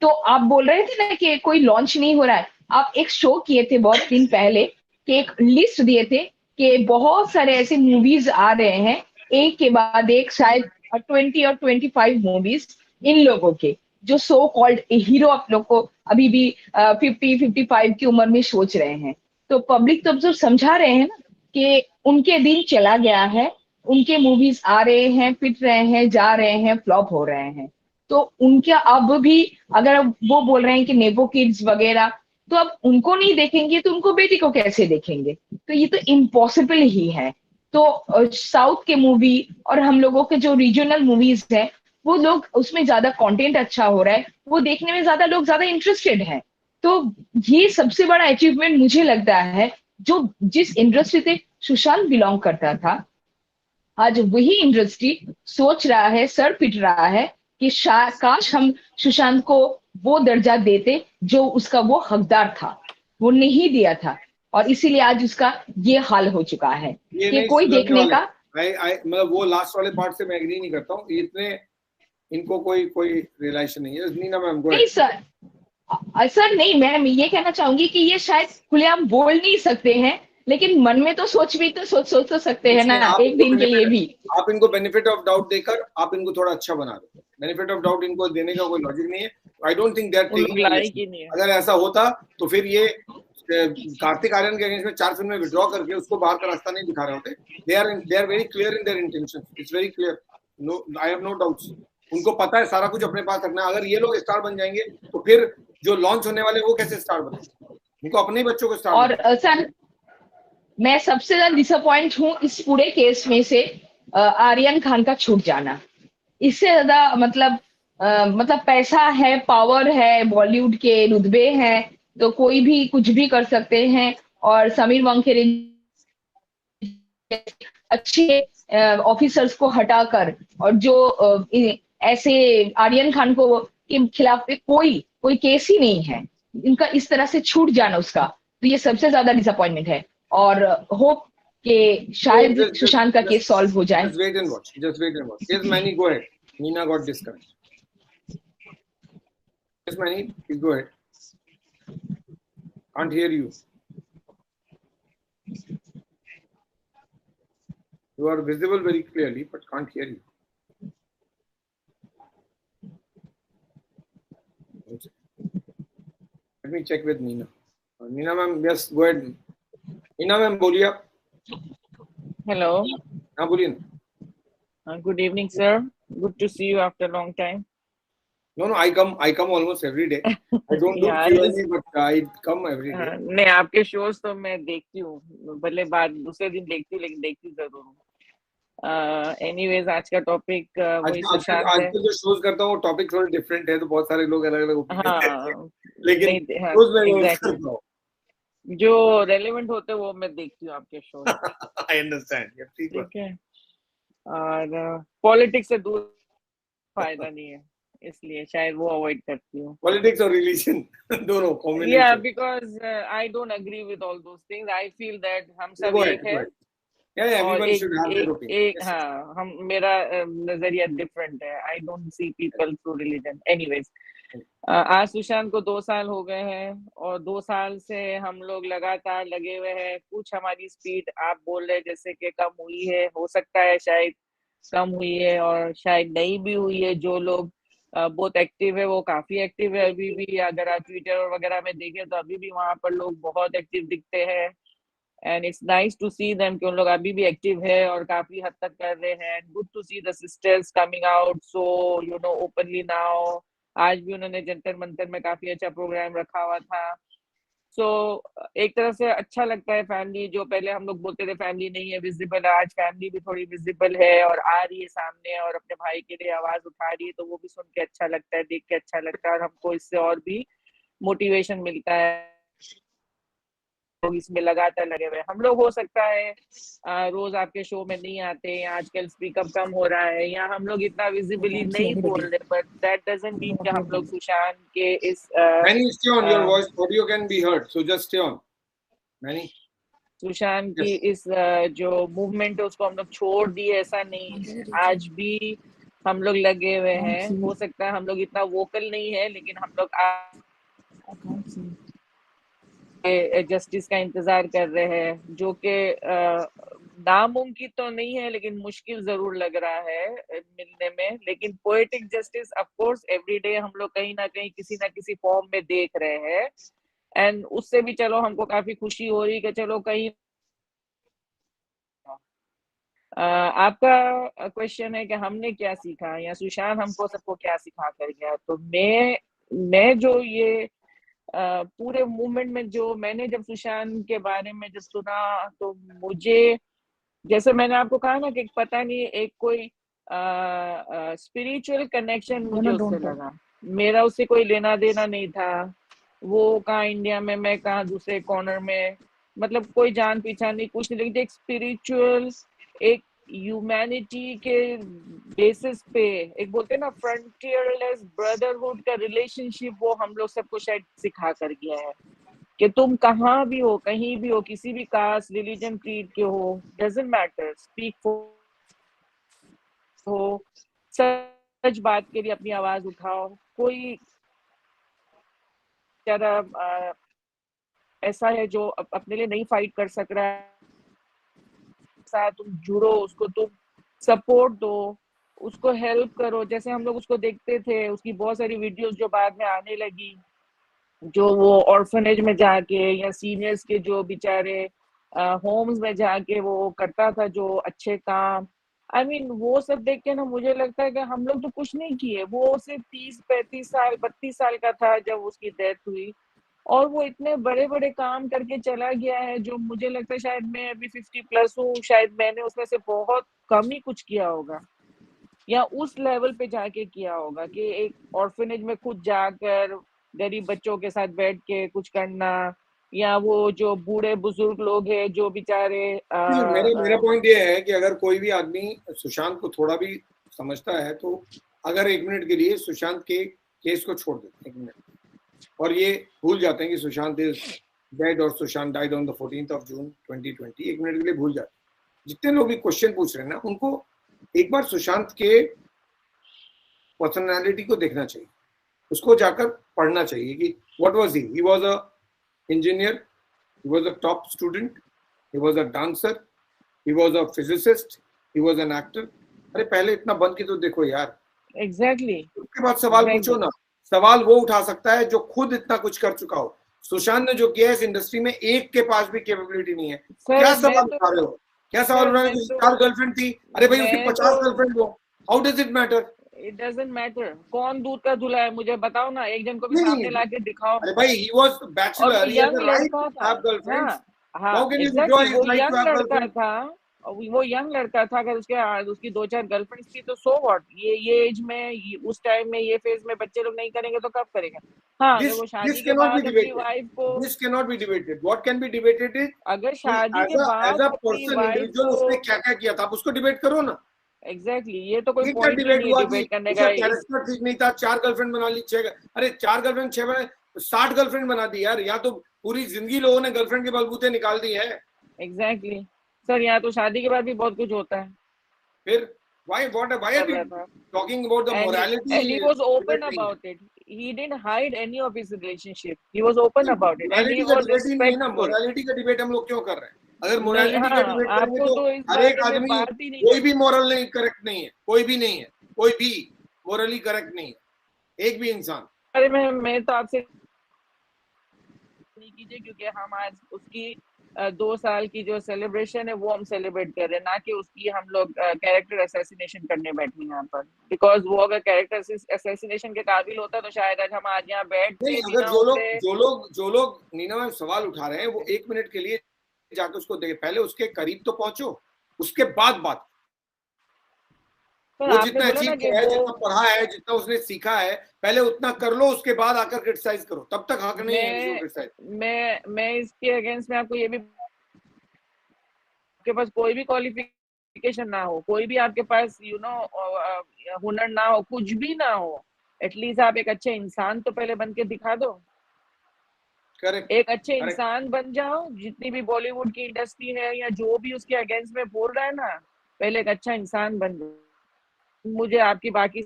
तो आप बोल रहे थे ना कि कोई लॉन्च नहीं हो रहा है। आप एक शो किए थे बहुत दिन पहले कि एक लिस्ट दिए थे कि बहुत सारे ऐसे मूवीज आ रहे हैं, एक के बाद एक, शायद 20 और 25 मूवीज इन लोगों के जो सो कॉल्ड हीरो आप लोग को अभी भी 50-55 की उम्र में सोच रहे हैं। तो पब्लिक तो अब समझा रहे हैं ना कि उनके दिन चला गया है, उनके मूवीज आ रहे हैं, पिट रहे हैं, जा रहे हैं, फ्लॉप हो रहे हैं। तो उनके अब भी अगर वो बोल रहे हैं कि नेपो किड्स वगैरह, तो अब उनको नहीं देखेंगे तो उनको बेटी को कैसे देखेंगे? तो ये तो इम्पॉसिबल ही है। तो साउथ के मूवी और हम लोगों के जो रीजनल मूवीज है वो लोग उसमें ज्यादा कंटेंट अच्छा हो रहा है, वो देखने में ज्यादा लोग ज्यादा इंटरेस्टेड हैं। तो ये सबसे बड़ा अचीवमेंट मुझे लगता है। जो जिस इंडस्ट्री से सुशांत बिलोंग करता था, आज वही इंडस्ट्री सोच रहा है, सर पिट रहा है कि काश हम सुशांत को वो दर्जा देते जो उसका वो हकदार था, वो नहीं दिया था। और इसीलिए आज उसका ये हाल हो चुका है कि कोई देखने का मतलब वो लास्ट वाले पार्ट से मैं एग्री नहीं करता हूँ, इतने इनको कोई रिलेशन नहीं है। नीना मैम गो नहीं अहेड। सर, सर नहीं, मैं ये कहना चाहूंगी कि ये शायद खुलेआम बोल नहीं सकते हैं, लेकिन मन में तो सोच तो सकते हैं ना, एक दिन के लिए भी। आप इनको बेनिफिट ऑफ डाउट देकर आप इनको थोड़ा अच्छा बना दो। बेनिफिट ऑफ डाउट इनको देने का कोई लॉजिक नहीं है। I don't think they are taking. अगर ऐसा होता तो फिर ये कार्तिक आर्यन के अगेंस्ट में 4 फिल्में विड्रॉ करके उसको बाहर का रास्ता नहीं दिखा रहे होते। They are very clear in their intention, it's very clear, no I have no doubts. उनको पता है सारा कुछ अपने पास रखना। अगर ये लोग स्टार बन जाएंगे तो फिर जो लॉन्च होने वाले वो कैसे स्टार बनेंगे? उनको अपने ही बच्चों को स्टार। और सर मैं सबसे ज्यादा डिसअपॉइंट हूँ इस पूरे केस में से आर्यन खान का छूट जाना। इससे ज्यादा मतलब पैसा है, पावर है, बॉलीवुड के रुतबे हैं, तो कोई भी कुछ भी कर सकते हैं। और समीर वांगखेड़े अच्छे ऑफिसर्स को हटाकर और जो ऐसे आर्यन खान को के खिलाफ कोई केस ही नहीं है, इनका इस तरह से छूट जाना उसका, तो ये सबसे ज्यादा डिसअपॉइंटमेंट है। और होप कि शायद सुशांत का केस सॉल्व हो जाए। Just wait and watch. Just wait and watch. Yes, Manny, go ahead. Nina got disconnected. Yes, Manny, please go ahead. Can't hear you. You are visible very clearly, but can't hear you. Let me check with Nina. Nina ma'am, yes, go ahead. Nina ma'am, बोलिए आप। Hello. हाँ बोलिए ना। Good evening, sir. Good to see you after a long time. No, I come almost every day. I don't do Yeah, Q&A, but I come every day. नहीं, आपके shows तो मैं देखती हूँ, भले बाद दूसरे दिन देखती हूँ, लेकिन देखती जरूर हूँ। एनीवेज आज का टॉपिक वही सुशांत है। आजकल जो शोज करता हूँ टॉपिक थोड़े डिफरेंट है, तो बहुत सारे लोग अलग अलग ओपिनियन देते हैं, लेकिन एग्जैक्टली जो रेलेवेंट होते हैं वो मैं देखती हूँ आपके शो। आई अंडरस्टैंड, ठीक है। और पॉलिटिक्स से दूर फायदा नहीं है, इसलिए शायद वो अवॉइड करती हूँ। पॉलिटिक्स और रिलीजन दोनों कॉम्बिनेशन। या because I don't agree with all those things. I feel that हम सब एक है। हाँ, हम मेरा नजरिया डिफरेंट है। I don't see people through religion. Anyways, आज सुशांत को 2 साल हो गए हैं और 2 साल से हम लोग लगातार लगे हुए हैं। कुछ हमारी स्पीड आप बोल रहे जैसे कि कम हुई है, हो सकता है शायद कम हुई है और शायद नहीं भी हुई है। जो लोग बहुत एक्टिव है वो काफी एक्टिव है अभी भी। अगर आप ट्विटर वगैरह में देखें तो अभी भी वहां पर लोग बहुत एक्टिव दिखते हैं and it's nice to see them कि उन लोग अभी भी एक्टिव है और काफी हद तक कर रहे हैं। Good to see the sisters coming out so you know openly now. आज भी उन्होंने जंतर मंतर में काफी अच्छा प्रोग्राम रखा हुआ था। सो एक तरह से अच्छा लगता है। फैमिली जो पहले हम लोग बोलते थे फैमिली नहीं है विजिबल, आज फैमिली भी थोड़ी विजिबल है और आ रही है सामने और अपने भाई के लिए आवाज उठा रही है, तो वो भी सुन के अच्छा लगता है, देख के अच्छा लगता है और हमको इससे और भी मोटिवेशन मिलता है। लोग इसमें लगातार लगे हुए। हम लोग हो सकता है रोज आपके शो में नहीं आते, आजकल स्पीकअप कम हो रहा है, या हम लोग इतना विजिबली नहीं बोल रहे, बट दैट डजंट मीन कि हम लोग सुशांत के इस your voice audio can be heard, so just stay on. Manny, Sushant की इस जो मूवमेंट है उसको हम लोग छोड़ दिए, ऐसा नहीं है। आज भी हम लोग लगे हुए हैं। हो सकता है हम लोग इतना वोकल नहीं है, लेकिन हम लोग जस्टिस का इंतजार कर रहे हैं, जो कि नामुमकिन तो नहीं है लेकिन मुश्किल जरूर लग रहा है मिलने में। लेकिन poetic justice of course every day हम लोग कहीं ना कहीं किसी ना किसी फॉर्म में देख रहे हैं एंड उससे भी चलो हमको काफी खुशी हो रही है कि चलो कहीं। आपका क्वेश्चन है कि हमने क्या सीखा या सुशांत हमको सबको क्या सिखा कर गया। तो मैं जो ये पूरे मूवमेंट में जो मैंने जब सुशांत के बारे में जब सुना, तो मुझे जैसे मैंने आपको कहा ना कि पता नहीं एक कोई स्पिरिचुअल कनेक्शन मुझे उससे लगा। मेरा उससे कोई लेना देना नहीं था। वो कहाँ इंडिया में, मैं कहाँ दूसरे कॉर्नर में, मतलब कोई जान पहचान नहीं, कुछ नहीं, लेकिन एक स्पिरिचुअल, एक ह्यूमैनिटी के बेसिस पे, एक बोलते हैं ना फ्रंटियरलेस ब्रदरहुड का रिलेशनशिप, वो हम लोग सबको शायद सिखा कर गया है कि तुम कहाँ भी हो, कहीं भी हो, किसी भी कास्ट रिलीजन क्रीड के हो, डजंट मैटर, स्पीक फॉर हो, सच बात के लिए अपनी आवाज उठाओ। कोई ज्यादा ऐसा है जो अपने लिए नहीं फाइट कर सक रहा है, साथ तुम जुड़ो, उसको तुम सपोर्ट दो, उसको हेल्प करो। जैसे हम लोग उसको देखते थे, उसकी बहुत सारी वीडियोस जो बाद में आने लगी, जो वो ऑर्फनेज में जाके या सीनियर्स के जो बेचारे होम्स में जाके वो करता था जो अच्छे काम। आई मीन वो सब देख के ना मुझे लगता है कि हम लोग तो कुछ नहीं किए। वो सिर्फ 30-35 साल 32 साल का था जब उसकी डेथ हुई, और वो इतने बड़े बड़े काम करके चला गया है जो मुझे लगता है शायद मैं अभी 50+ हूँ, शायद मैंने उसमें से बहुत कम ही कुछ किया होगा, या उस लेवल पे जाके किया होगा कि एक ऑर्फनेज में खुद जाकर गरीब बच्चों के साथ बैठ के कुछ करना, या वो जो बूढ़े बुजुर्ग लोग हैं जो बेचारे मेरा पॉइंट ये है कि अगर कोई भी आदमी सुशांत को थोड़ा भी समझता है तो अगर 1 मिनट के लिए सुशांत के केस को छोड़ देते हैं 1 मिनट, और ये भूल जाते हैं कि सुशांत इज डेड और Sushant died on the 14th of June 2020, 1 minute के लिए भूल जाते हैं। जितने लोग भी क्वेश्चन पूछ रहे हैं ना, उनको एक बार सुशांत के पर्सनालिटी को देखना चाहिए, उसको जाकर पढ़ना चाहिए कि what was he was a engineer, he was a top student, he was a dancer, he was a physicist, he was an actor। अरे पहले इतना बन के तो देखो यार। एग्जैक्टली उसके बाद सवाल पूछो ना। सवाल वो उठा सकता है जो खुद इतना कुछ कर चुका हो। सुशांत ने जो किया है इस इंडस्ट्री में, एक के पास भी कैपेबिलिटी नहीं है। क्या सवाल उठा रहे हो? क्या सवाल उठा रहे हो? 4 गर्लफ्रेंड थी, अरे भाई उसकी 50 गर्लफ्रेंड हो, how does it matter? It doesn't matter कौन दूध का धुला है, मुझे बताओ ना, एक जन को भी सामने लाके दिखाओ। अरे भाई he was bachelor, he has the right to have girlफ्रेंड्स। हाँ How can you exactly, withdraw his right to have girlfriend? वो यंग लड़का था। अगर उसकी 2-4 गर्लफ्रेंड्स थी तो सो व्हाट, ये एज में, उस टाइम में, ये फेज में बच्चे लोग नहीं करेंगे तो कब करेंगे? हाँ, अगर वो शादी के बाद अपनी वाइफ को, This cannot be debated. What can be debated is अगर शादी के बाद as a अपनी person वाइफ individual को, उसने क्या क्या किया था, आप उसको डिबेट करो ना। एग्जैक्टली ये तो कोई ये क्या पॉइंट ही डिबेट नहीं हुआ है कि डिबेट करने उसका का। कैरेक्टर ठीक नहीं था, 4 गर्लफ्रेंड बना ली, 6, अरे 4 गर्लफ्रेंड 6 बने, 60 गर्लफ्रेंड बना दी यार। या तो पूरी जिंदगी लोगों ने गर्लफ्रेंड के बलबूते निकाल दी है। एग्जैक्टली सर, यहाँ तो शादी के बाद भी बहुत कुछ होता है। फिर why are we talking about the morality? And he was open about it. He didn't hide any of his relationship. He was open about it and he was respectful. Morality का डिबेट हम लोग क्यों कर रहे हैं? अगर morality का debate करेंगे आपको तो तो इस हर एक बारे में आदमी, बात ही नहीं कोई भी मोरल नहीं करेक्ट नहीं है, कोई भी नहीं है, कोई भी मोरली करेक्ट नहीं है, एक भी इंसान। अरे मैं तो आपसे नहीं कीजिए, क्योंकि हम आज उसकी 2 साल की जो सेलिब्रेशन है वो हम सेलिब्रेट कर रहे हैं, ना कि उसकी हम लोग कैरेक्टर असैसिनेशन करने बैठे हैं यहाँ पर। बिकॉज वो अगर कैरेक्टर असैसिनेशन के काबिल होता तो शायद आज हम आज यहाँ बैठ नहीं, के अगर जो लोग नीना मैम सवाल उठा रहे हैं वो 1 मिनट के लिए जाकर उसको देखे, पहले उसके करीब तो पहुंचो, उसके बाद बात। वो जितना अचीव किया है, जितना पढ़ा है, जितना उसने सीखा है, पहले उतना कर लो, उसके बाद आकर क्रिटिसाइज करो। तब तक हक नहीं है क्रिटिसाइज। मैं इसके अगेंस्ट में आपको ये भी, आपके पास कोई भी क्वालिफिकेशन ना हो, कोई भी आपके पास हुनर ना हो, कुछ भी ना हो, एटलीस्ट आप एक अच्छे इंसान तो पहले बन के दिखा दो। करेक्ट, एक अच्छे इंसान बन जाओ। जितनी भी बॉलीवुड की इंडस्ट्री है या जो भी उसके अगेंस्ट में बोल रहा है ना, पहले एक अच्छा इंसान बन जाओ। मुझे आपकी बाकी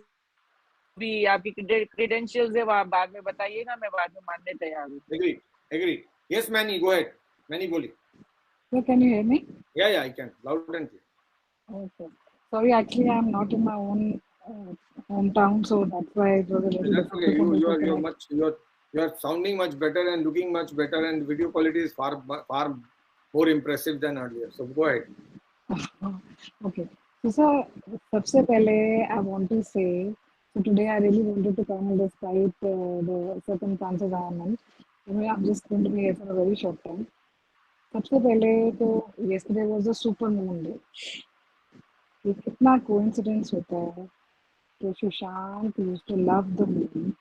भी आपकी क्रेडेंशियल्स है वो आप बाद में बताइएगा, मैं बाद में मानने तैयार हूँ। Agree. Yes, Manny, go ahead. Manny, बोलिए। So can you hear me? Yeah, I can. Loud and clear. Okay. Sorry, actually, I'm not in my own hometown, so that's why it was a little That's okay. difficult. You are sounding much better and looking much better, and video quality is far more impressive than earlier. So go ahead. Okay. So sir, सबसे पहले I want to say, so today I really wanted to come despite the circumstances I am in. I'm just going to be here for a very short time. सबसे पहले तो yesterday was a super moon day. ये कितना coincidence होता है कि Sushant used to love the moon,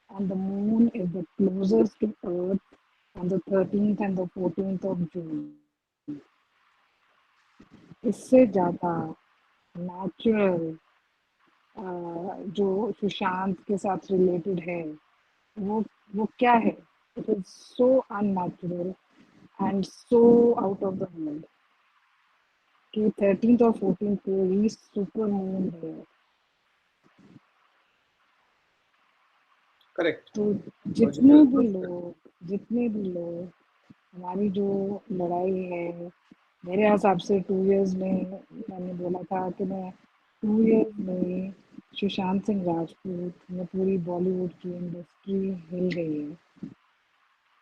and the moon is the closest to Earth on the 13th and the 14th of June. इससे ज़्यादा नेचुरल जो सुशांत के साथ रिलेटेड है वो क्या है? It is so unnatural and so out of the world. कि 13th और 14th को ही सुपर मून है। करेक्ट। तो जितने भी लोग हमारी जो लड़ाई है, मेरे हिसाब से 2 इयर्स में, मैंने बोला था कि मैं 2 इयर्स में सुशांत सिंह राजपूत में पूरी बॉलीवुड की इंडस्ट्री हिल गई है।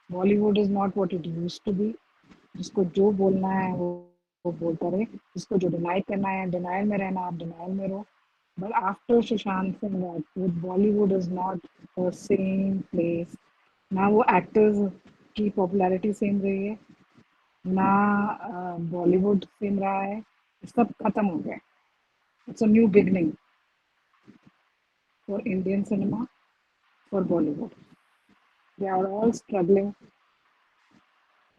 Bollywood is not what it used to be. जिसको जो बोलना है वो बोलता रहे, जिसको जो डिनाई करना है डिनाइल में रहना, आप डिनाइल में रहो। But after Sushant Singh Rajput Bollywood is not the same place. ना वो एक्टर्स की पॉपुलैरिटी सेम रही है, ना बॉलीवुड सेम रहा है, सब खत्म हो गया। It's a new beginning for Indian cinema, for Bollywood. They are all struggling.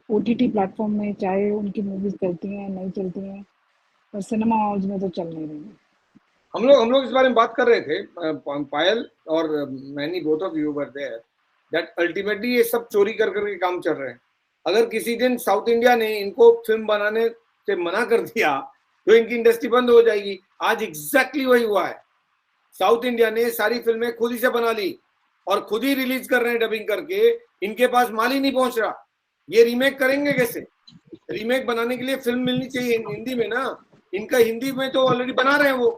OTT platform में चाहे उनकी मूवीज चलती हैं नहीं चलती हैं, पर सिनेमा हॉल्स में तो चल नहीं रही है। हम लोग इस बारे में बात कर रहे थे, पायल और मैनी, both of you were there, that ultimately ये सब चोरी कर करके काम चल रहे हैं। अगर किसी दिन साउथ इंडिया ने इनको फिल्म बनाने से मना कर दिया तो इनकी इंडस्ट्री बंद हो जाएगी। आज एग्जैक्टली वही हुआ है। साउथ इंडिया ने सारी फिल्में खुद ही से बना ली और खुद ही रिलीज कर रहे हैं डबिंग करके। इनके पास माल ही नहीं पहुंच रहा। ये रीमेक करेंगे कैसे? रीमेक बनाने के लिए फिल्म मिलनी चाहिए हिंदी में ना। इनका हिंदी में तो ऑलरेडी बना रहे हैं वो।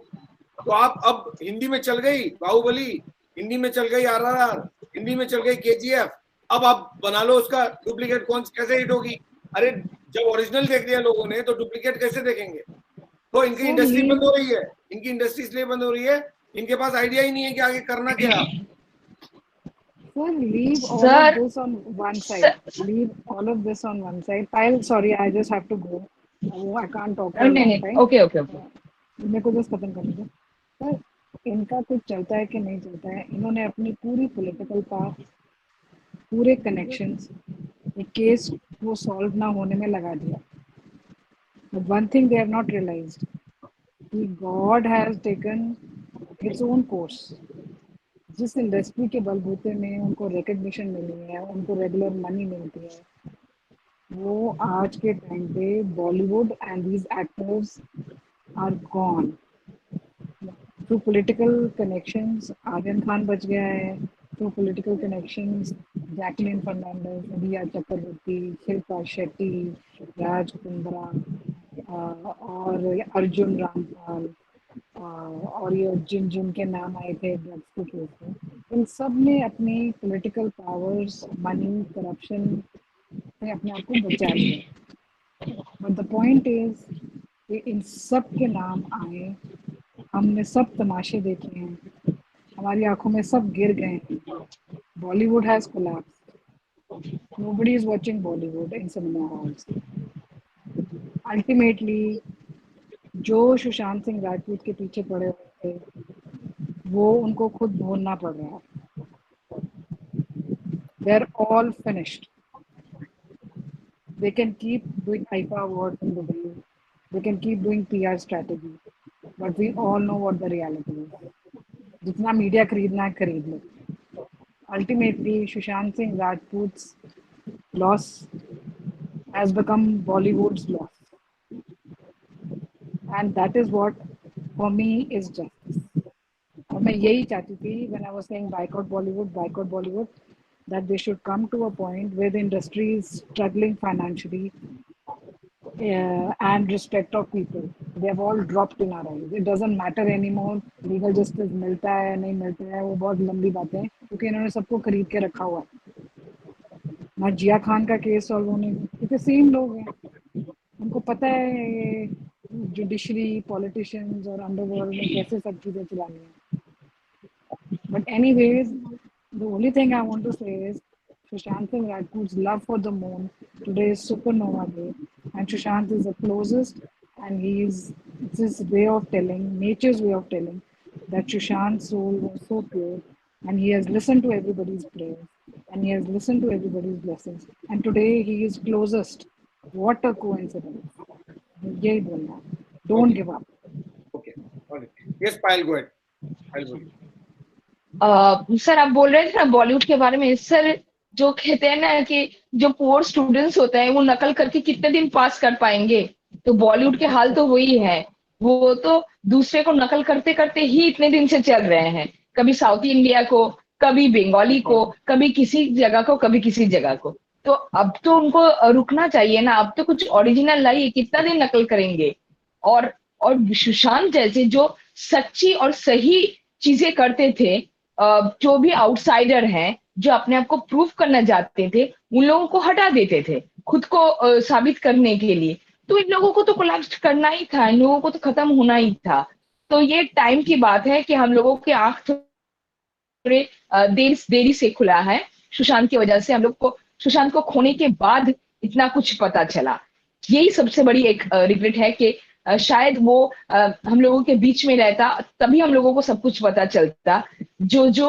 तो आप अब हिंदी में चल गई बाहुबली, हिंदी में चल गई RRR, हिंदी में चल गई KGF, अब आप बना लो उसका डुप्लीकेट। कौन कैसे हिट होगी? अरे जब ओरिजिनल देख लिया लोगों ने तो डुप्लीकेट कैसे देखेंगे? तो इनकी इंडस्ट्री बंद हो रही है। इनकी इंडस्ट्री इसलिए बंद हो रही है, इनके पास आइडिया ही नहीं है कि आगे करना क्या है। Sir, leave all of this on one side. Leave all of this on one side. Payal, sorry, I just have to go. I can't talk for a long time. Okay. मेरे को बस खत्म करने दो। सर, इनका कुछ चलता है कि नहीं चलता है? इन्होंने अपनी पूरी पॉलिटिकल पावर, पूरे कनेक्शंस, एक केस वो सॉल्व ना होने में लगा दिया। But one thing they have not realized, कि God has taken its own course. जिस इंडस्ट्री के बलबूते में उनको रिकग्निशन मिली है, उनको रेगुलर मनी मिलती है, वो आज के टाइम पे Bollywood and these actors are gone. Through political connections Aryan Khan बच गया है, through political connections Jacqueline Fernandez, Riya Chakraborty, Shilpa Shetty, Raj Kundra और अर्जुन रामपाल, और ये जिन के नाम आए थे ड्रग्स के केस में, इन सब ने अपनी पॉलिटिकल पावर्स, मनी, करप्शन से अपने आप को बचा लिया। बट द पॉइंट इज कि इन सब के नाम आए, हमने सब तमाशे देखे हैं, हमारी आंखों में सब गिर गए हैं। Bollywood has collapsed. Nobody is watching Bollywood in cinema halls. Ultimately जो सुशांत सिंह राजपूत के पीछे पड़े हुए थे, वो उनको खुद भोगना पड़ रहा है। They are all finished. They can keep doing IFA awards in Dubai. They can keep doing PR strategy. But we all know what the reality is. जितना मीडिया खरीदना है खरीद लो। Ultimately, Sushant Singh Rajput's loss has become Bollywood's loss. And that is what for me is justice. और मैं यही चाहती थी when I was saying boycott Bollywood, that they should come to a point where the industry is struggling financially and respect of people. They have all dropped in our eyes. It doesn't matter anymore. Legal justice मिलता है नहीं मिलता है, वो बहुत लंबी बातें हैं, क्योंकि इन्होंने सबको खरीद के रखा हुआ है। ना जिया खान का केस सॉल्व होने, क्योंकि सेम लोग हैं, उनको पता है जुडिशरी, पॉलिटिशियंस और अंडरवर्ल्ड में कैसे सब चीजें चलानी है। But anyways, the only thing I want to say is Sushant Singh Rajput's love for the moon today is Supernova Day, and Sushant is the closest, and it's his way of telling, nature's way of telling, that Sushant's soul was so pure, and he has listened to everybody's prayers, and he has listened to everybody's blessings, and today he is closest. What a coincidence! Yay bolna. Don't give up. Okay. Yes, Payal, go ahead. Payal, go ahead. Sir आप बोल रहे थे ना बॉलीवुड के बारे में। Sir जो कहते हैं ना कि जो पुअर स्टूडेंट्स होते हैं वो नकल करके कितने दिन पास कर पाएंगे, तो बॉलीवुड के हाल तो वही है, वो तो दूसरे को नकल करते करते ही इतने दिन से चल रहे हैं, कभी साउथ इंडिया को, कभी बंगाली को, कभी किसी जगह को, कभी किसी जगह को। तो अब तो उनको रुकना चाहिए ना, अब तो कुछ ओरिजिनल लाइए, कितना दिन नकल करेंगे। और सुशांत जैसे जो सच्ची और सही चीजें करते थे, जो भी आउटसाइडर हैं, जो अपने आप को प्रूव करना चाहते थे, उन लोगों को हटा देते थे खुद को साबित करने के लिए। तो इन लोगों को तो कोलैप्स करना ही था, इन लोगों को तो खत्म होना ही था। तो ये टाइम की बात है कि हम लोगों के आंख थोड़े देरी से खुला है। सुशांत की वजह से हम लोग को, सुशांत को खोने के बाद इतना कुछ पता चला। यही सबसे बड़ी एक रिग्रेट है कि शायद वो हम लोगों के बीच में रहता, तभी हम लोगों को सब कुछ पता चलता। जो जो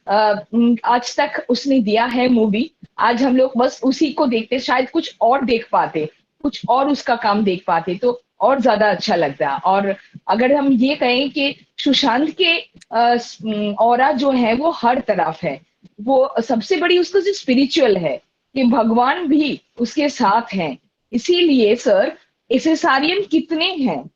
आज तक उसने दिया है मूवी, आज हम लोग बस उसी को देखते, शायद कुछ और देख पाते, कुछ और उसका काम देख पाते तो और ज्यादा अच्छा लगता। और अगर हम ये कहें कि सुशांत के ऑरा जो है वो हर तरफ है, वो सबसे बड़ी उसका जो स्पिरिचुअल है कि भगवान भी उसके साथ हैं। इसीलिए सर, एसेसारियन कितने हैं?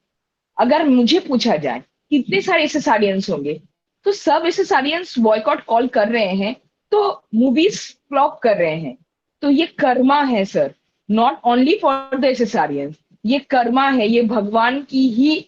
अगर मुझे पूछा जाए कितने सारे एसेसारियंस होंगे, तो सब एसेसारियंस बॉयकॉट कॉल कर रहे हैं, तो मूवीज फ्लॉप कर रहे हैं। तो ये कर्मा है sir, not only for the एसेसारियंस, ये कर्मा है, ये भगवान की ही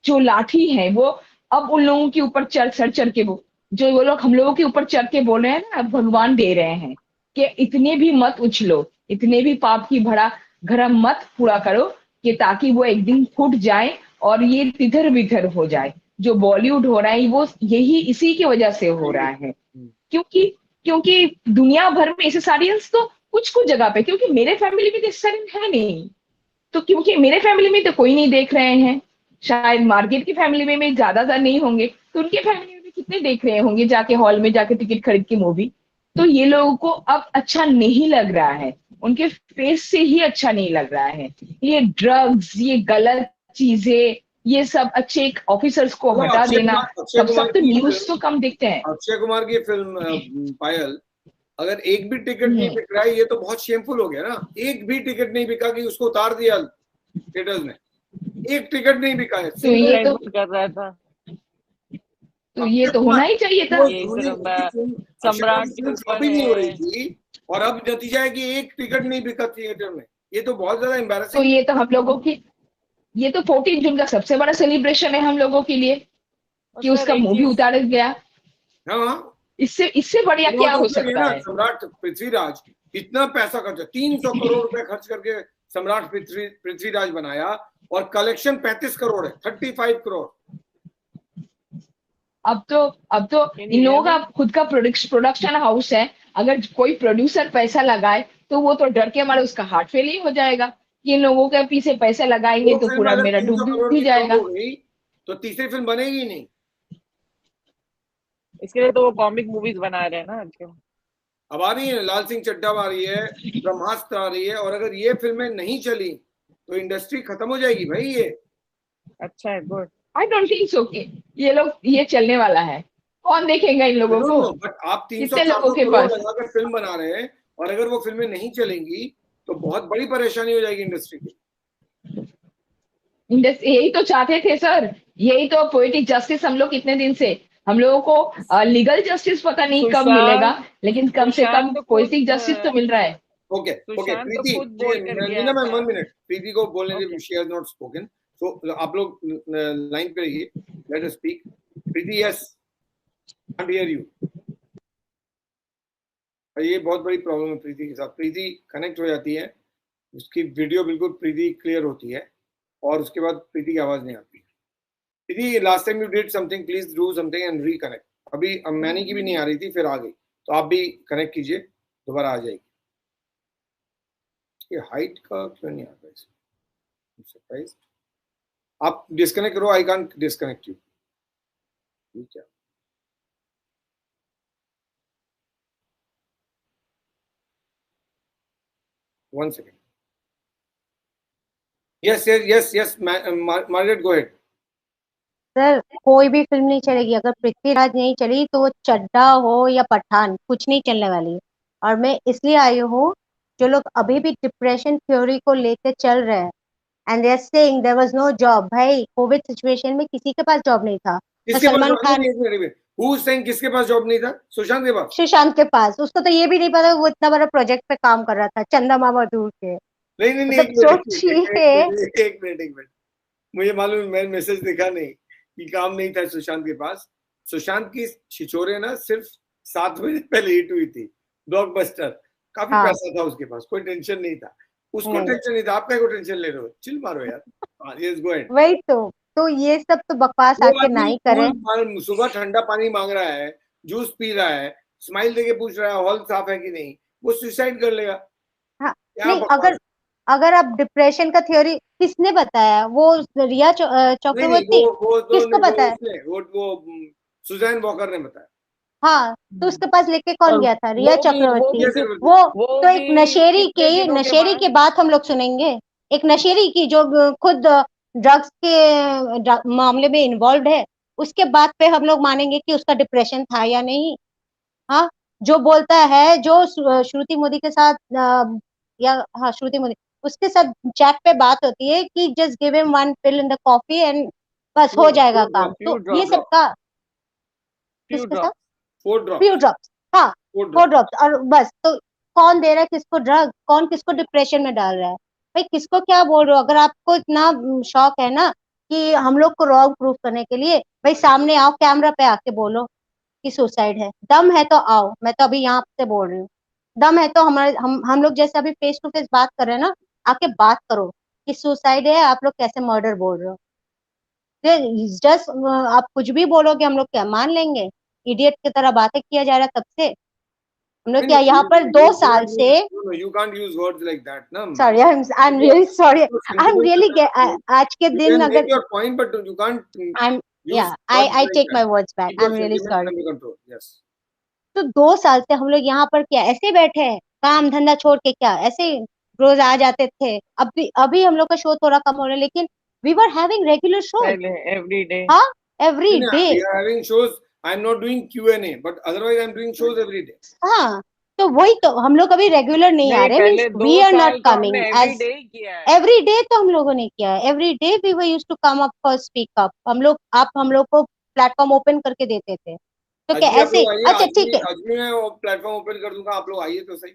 जो लाठी है वो अब उन लोगों के ऊपर चढ़ के जो वो लोग हम लोगों के ऊपर चढ़ के बोल रहे हैं ना, भगवान दे रहे हैं कि इतने भी मत उछलो, इतने भी पाप की भरा घड़ा मत पूरा करो, कि ताकि वो एक दिन फूट जाए और ये तिधर बिधर हो जाए। जो बॉलीवुड हो रहा है वो यही इसी की वजह से हो रहा है, क्योंकि क्योंकि दुनिया भर में एसेसारियंस तो कुछ कुछ जगह पे, क्योंकि मेरे फैमिली में तो एसेसारियन है नहीं, तो क्योंकि मेरे फैमिली में तो कोई नहीं देख रहे हैं, शायद मार्केट की फैमिली में ज्यादातर नहीं होंगे, तो उनके फैमिली में भी कितने देख रहे होंगे जाके हॉल में जाके टिकट खरीद के मूवी। तो ये लोगों को अब अच्छा नहीं लग रहा है, उनके फेस से ही अच्छा नहीं लग रहा है। ये ड्रग्स, ये गलत चीजें, ये सब अच्छे ऑफिसर्स को हटा देना, सब तो न्यूज तो कम देखते हैं। अक्षय कुमार की फिल्म पायल, अगर एक भी टिकट नहीं बिक रहा है, ये तो बहुत शेमफुल हो गया ना। एक भी टिकट नहीं बिका कि उसको उतार दिया थिएटर्स में, एक टिकट नहीं बिका है। तो ये तो कर रहा था, तो ये तो होना ही चाहिए था। सम्राट शॉपिंग नहीं हो रही थी और अब नतीजा है कि एक टिकट नहीं बिका थिएटर में। ये तो बहुत ज्यादा एम्बैरेसिंग। तो ये तो हम लोगों की, ये तो 14 जून का सबसे बड़ा सेलिब्रेशन है हम लोगों के लिए कि उसका मूवी उतारा गया। हाँ, इससे बढ़िया क्या हो सकता है? सम्राट पृथ्वीराज कितना पैसा खर्चा, 300 करोड़ रुपए खर्च करके सम्राट पृथ्वीराज बनाया और कलेक्शन 35 करोड़ है, 35 करोड़। अब तो इन लोगों का खुद का प्रोडक्शन हाउस है, अगर कोई प्रोड्यूसर पैसा लगाए तो वो तो डर के मारे उसका हार्ट फेल ही हो जाएगा। ये लोगों के पीछे पैसे लगाएंगे तो पूरा मेरा डूब ही जाएगा, तो तीसरी फिल्म बनेगी नहीं। इसके लिए तो वो कॉमिक मूवीज बना रहे हैं ना आजकल। अब आ रही है लाल सिंह चड्ढा आ रही है, ब्रह्मास्त्र आ रही है, और अगर ये फिल्में नहीं चली तो इंडस्ट्री खत्म हो जाएगी भाई। ये अच्छा है, good. I don't think so कि ये लोग, ये चलने वाला है, कौन देखेगा इन लोगों को? बट आप 300-400 करोड़ लगाकर फिल्म बना रहे हैं और अगर वो फिल्में नहीं चलेंगी तो बहुत बड़ी परेशानी हो जाएगी इंडस्ट्री की। यही तो चाहते थे सर, यही तो पोएटिक जस्टिस हम लोग इतने दिन से, हम लोगों को लीगल जस्टिस पता नहीं कब मिलेगा, लेकिन कम से कम पोएटिक जस्टिस तो मिल रहा है। ओके प्रीति, नीना मैम 1 मिनट, प्रीति को बोलने दीजिए, शी हैज नॉट स्पोकन। तो आप लोग लाइन पे रहिए, let us speak. Preeti, yes, can't hear you. ये बहुत बड़ी प्रॉब्लम है प्रीति के साथ। प्रीति कनेक्ट हो जाती है, उसकी वीडियो बिल्कुल प्रीति क्लियर होती है और उसके बाद प्रीति की आवाज नहीं आती। Preeti, last time you did something, please do something and reconnect. अभी मैनी की भी नहीं आ रही थी, फिर आ गई, तो आप भी कनेक्ट कीजिए, दोबारा आ जाएगी। ये हाइट का क्यों नहीं आ रहा है? सरप्राइज। आप डिस्कनेक्ट करो, आई कांट डिस्कनेक्ट यू। ठीक है, वन सेकेंड। यस मार्गरेट, गो हेड। सर, कोई भी फिल्म नहीं चलेगी अगर पृथ्वीराज नहीं चली, तो वो चड्ढा हो या पठान, कुछ नहीं चलने वाली। और मैं इसलिए आई हूँ, जो लोग अभी भी डिप्रेशन थ्योरी को लेकर चल रहे हैं, and they're saying there was no job. भाई कोविड सिचुएशन में किसी के पास जॉब नहीं था, तो किसके पास सलमान जॉब खान नहीं? Who is saying किसके पास जॉब नहीं था? सुशांत के पास? सुशांत के पास। उसको तो ये भी नहीं पता वो इतना बड़ा प्रोजेक्ट पे काम कर रहा था, चंदा मामा दूर के। नहीं, मतलब सोचिए। एक मिनट, मुझे मालूम, मैंने मैसेज देखा नहीं कि काम नहीं था सुशांत के पास। सुशांत की छिछोरे ना सिर्फ 7 महीने पहले हिट हुई थी, ब्लॉकबस्टर, काफी हाँ। पैसा था उसके पास, कोई टेंशन नहीं था उसको, नहीं। टेंशन नहीं था। आप क्या को टेंशन ले रहे हो? चिल मारो यार। Yes go ahead. वही तो ये सब तो बकवास वो आके आदमी नहीं करे। सुबह ठंडा पानी मांग रहा है, जूस पी रहा है, स्माइल देके पूछ रहा है हॉल साफ है कि नहीं, वो सुसाइड कर लेगा। हाँ, क्या नहीं, बकवास? अगर आप डिप्रेशन का थ्योरी, किसने बताया? वो रिया नहीं, चक्रवर्ती, किसको पता है? वो सुजैन वॉकर ने बताया। हाँ, तो उसके पास लेके कौन और गया था? रिया वो चक्रवर्ती। भी वो तो एक भी नशेरी कितने की दिनों के नशेरी बाद? की बात हम लोग सुनेंगे। एक नशेरी की जो खुद ड्रग्स के मामले में इन्वॉल्व है, उसके बाद पे हम लोग मानेंगे कि उसका डिप्रेशन था या नहीं। हाँ, जो बोलता है, जो श्रुति मोदी के साथ या हाँ श्रुति मोदी, उसके साथ चैट पे बात होती है कि just give him 1 pill in the coffee and बस हो जाएगा काम। तो ये सब का किसके साथ? 4 ड्रॉप, फ्यू ड्रॉप्स। हाँ, 4 ड्रॉप्स, और बस। तो कौन दे रहा है किसको ड्रग? कौन किसको डिप्रेशन में डाल रहा है? भाई किसको क्या बोल रहे हो? अगर आपको इतना शौक है ना कि हम लोग को रॉन्ग प्रूफ करने के लिए, भाई सामने आओ, कैमरा पे आके बोलो कि सुसाइड है। दम है तो आओ। मैं तो अभी यहाँ से बोल रही हूँ, दम है तो हमारे हम लोग जैसे अभी फेस टू फेस बात कर रहे हैं ना, आके बात करो कि सुसाइड है, आप लोग कैसे मर्डर बोल रहे हो। जस्ट आप कुछ भी बोलोगे, हम लोग क्या मान लेंगे? इडियट की तरह बातें किया जा रहा है तब से। हम लोग क्या यहाँ पर 2 साल से, you can't use words like that, ना। Sorry, I am really sorry, I am really, आज के दिन You अगर make your point, but you can't I am use I words take like my that. Words back, Keep I your am really sentiments sorry. under control. Yes. तो 2 साल से हम लोग यहाँ पर क्या ऐसे बैठे हैं, काम धंधा छोड़ के? क्या ऐसे रोज आ जाते थे? अभी हम लोग का शो थोड़ा कम हो रहा है, लेकिन we were having regular show. पहले एवरी डे। हाँ, every day. We are having shows. I'm not doing Q&A, but otherwise I'm doing shows every day. हाँ, तो वही तो, हम लोग अभी रेगुलर नहीं आ रहे, पहले मींस 2 वी आर नॉट साल तो कमिंग हमने एवरी एज डे ही किया है। Every day. तो हम लोगों ने किया है every day, we were used to come up for speak up. आप हम लोग को प्लेटफॉर्म ओपन करके देते थे, तो क्या आज भी ऐसे? आप लोग आइए, अच्छा ठीक है, आज भी मैं प्लेटफॉर्म ओपन कर दूंगा, आप लोग आइए तो सही।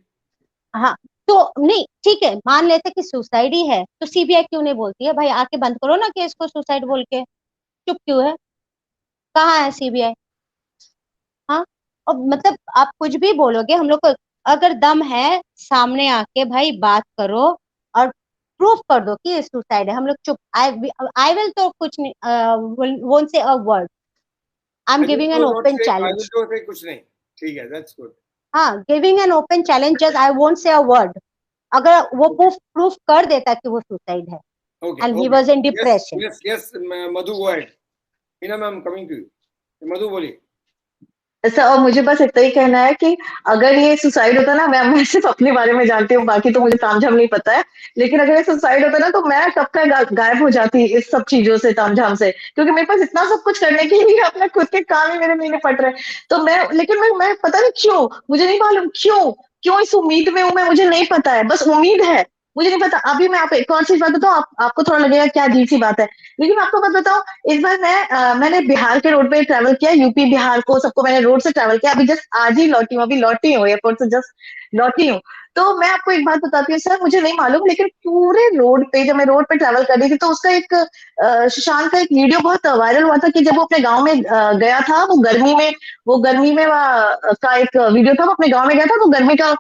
हाँ, तो नहीं ठीक है, मान लेते कि सुसाइड ही है, तो सीबीआई क्यों नहीं बोलती है भाई आके बंद करो ना केस को सुसाइड बोल के? चुप क्यों है? कहाँ है सीबीआई? हाँ, और मतलब आप कुछ भी बोलोगे, हम लोग को अगर दम है सामने आके भाई बात करो और प्रूफ कर दो कि ये सुसाइड है, हम लोग चुप। आई विल तो कुछ नहीं, won't say a word. I am giving an open challenge. कुछ नहीं, ठीक है, दैट्स गुड। हाँ, giving an open challenge, just I won't say a word. अगर वो प्रूफ कर देता कि वो सुसाइड है and he was in depression. Yes, Madhu go ahead. Meena ma'am, coming to you. Madhu बोलिए। सर, और मुझे बस इतना ही कहना है कि अगर ये सुसाइड होता ना, मैं सिर्फ अपने बारे में जानती हूँ, बाकी तो मुझे तामझाम नहीं पता है, लेकिन अगर ये सुसाइड होता ना तो मैं कब का गायब हो जाती इस सब चीजों से, तामझाम से, क्योंकि मेरे पास इतना सब कुछ करने के लिए अपने खुद के काम ही मेरे नहीं निपट रहे। तो मैं पता नहीं क्यों, मुझे नहीं मालूम क्यों इस उम्मीद में हूँ मैं, मुझे नहीं पता है, बस उम्मीद है, मुझे नहीं पता। अभी मैं एक और चीज बात बताऊँ, आपको थोड़ा लगेगा क्या अजीब सी बात है, लेकिन आपको बात बताऊँ, इस बार मैंने बिहार के रोड पे ट्रैवल किया, यूपी बिहार को सबको मैंने रोड से ट्रैवल किया। अभी जस्ट आज ही लौटी हूँ, अभी लौटी हूँ एयरपोर्ट से, जस्ट लौटी हूँ। तो मैं आपको एक बात बताती हूँ सर, मुझे नहीं मालूम, लेकिन पूरे रोड पे जब मैं रोड पे ट्रैवल कर रही थी तो उसका एक सुशांत का एक वीडियो बहुत वायरल हुआ था कि जब वो अपने गाँव में गया था, वो गर्मी में का एक वीडियो था, वो अपने गाँव में गया था, तो गर्मी का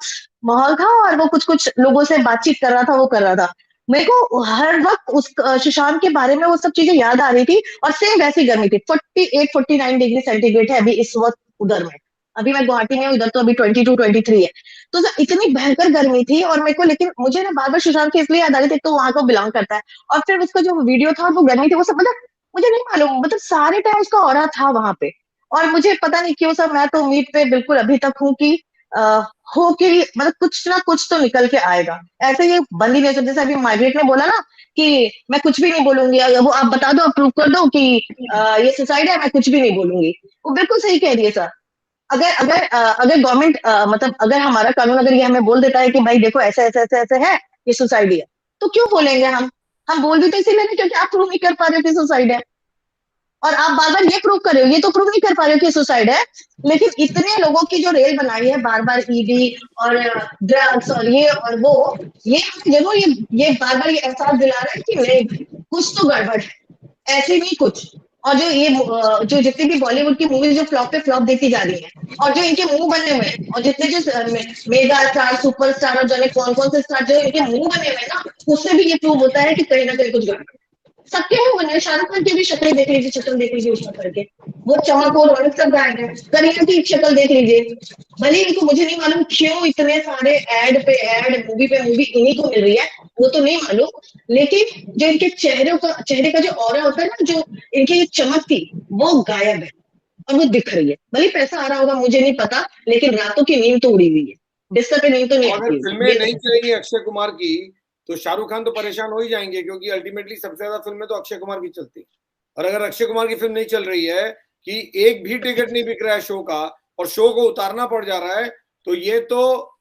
माहौल था और वो कुछ लोगों से बातचीत कर रहा था, वो कर रहा था। मेरे को हर वक्त उस सुशांत के बारे में वो सब चीजें याद आ रही थी, और सेम वैसी गर्मी थी। 48-49 डिग्री सेंटीग्रेड है अभी इस वक्त उधर में। अभी मैं गुवाहाटी में हूँ, इधर तो अभी 22-23 है। तो सर इतनी भयंकर गर्मी थी, और मेरे को, लेकिन मुझे ना बार बार सुशांत की इसलिए याद आ रही थी, तो वहां को बिलोंग करता है, और फिर उसका जो वीडियो था वो गर्मी थी, वो सब मतलब मुझे नहीं मालूम, मतलब सारे टाइम उसका ऑरा था वहां पे। और मुझे पता नहीं क्यों सर, मैं तो उम्मीद पे बिल्कुल अभी तक हूँ कि हो कि मतलब कुछ ना कुछ तो निकल के आएगा। ऐसे ये बंद ही नहीं होता, जैसे अभी मार्गरेट ने बोला ना कि मैं कुछ भी नहीं बोलूंगी, वो आप बता दो, आप प्रूव कर दो कि ये सुसाइड है, मैं कुछ भी नहीं बोलूंगी। वो बिल्कुल सही कह रही है सर। अगर गवर्नमेंट मतलब अगर हमारा कानून अगर ये हमें बोल देता है कि भाई देखो ऐसे ऐसे ऐसे ऐसे है, ये सुसाइड है, तो क्यों बोलेंगे हम? हम बोल भी तो इसीलिए नहीं क्योंकि आप प्रूव नहीं कर पा रहे हो कि सुसाइड है, और आप बार बार ये प्रूव कर रहे हो, ये तो प्रूव नहीं कर पा रहे हो कि सुसाइड है। लेकिन इतने लोगों की जो रेल बनाई है बार बार, ईडी और ड्रग्स और ये और वो, ये जरूर ये बार बार ये एहसास दिला रहा है कि नहीं कुछ तो गड़बड़ है, ऐसे नहीं कुछ। और जो ये जो जितनी भी बॉलीवुड की मूवीज जो फ्लॉप पे फ्लॉप देती जा रही है, और जो इनके मुंह बने हुए हैं, और जितने जो मेगा स्टार सुपर स्टार और जाने कौन कौन से स्टार जो इनके मुंह बने हुए हैं ना, उससे भी ये प्रूव होता है कि कहीं ना कहीं कुछ गड़बड़ है। सबके मुंह बने, शाहरुख खान की भी शक्ल देख लीजिए, शक्ल देख लीजिए उसमें करके, वो चमक और रौनक सब गायब है। करीना की शक्ल देख लीजिए, भले इनको, मुझे नहीं मालूम क्यों इतने सारे एड पे एड, मूवी पे मूवी इन्हीं को मिल रही है, वो तो नहीं मालूम, लेकिन जो इनके चेहरे का जो ऑरा होता है ना, जो इनकी चमक थी वो गायब है, और वो दिख रही है। भले पैसा आ रहा होगा मुझे नहीं पता, लेकिन रातों की नींद तो उड़ी हुई है, बिस्तर पे नींद तो नहीं अगर आती फिल्में ये नहीं चलेंगी अक्षय कुमार की तो शाहरुख खान तो परेशान हो ही जाएंगे, क्योंकि अल्टीमेटली सबसे ज्यादा फिल्में तो अक्षय कुमार की चलती है। और अगर अक्षय कुमार की फिल्म नहीं चल रही है कि एक भी टिकट नहीं बिक रहा है शो का, और शो को उतारना पड़ जा रहा है, तो ये तो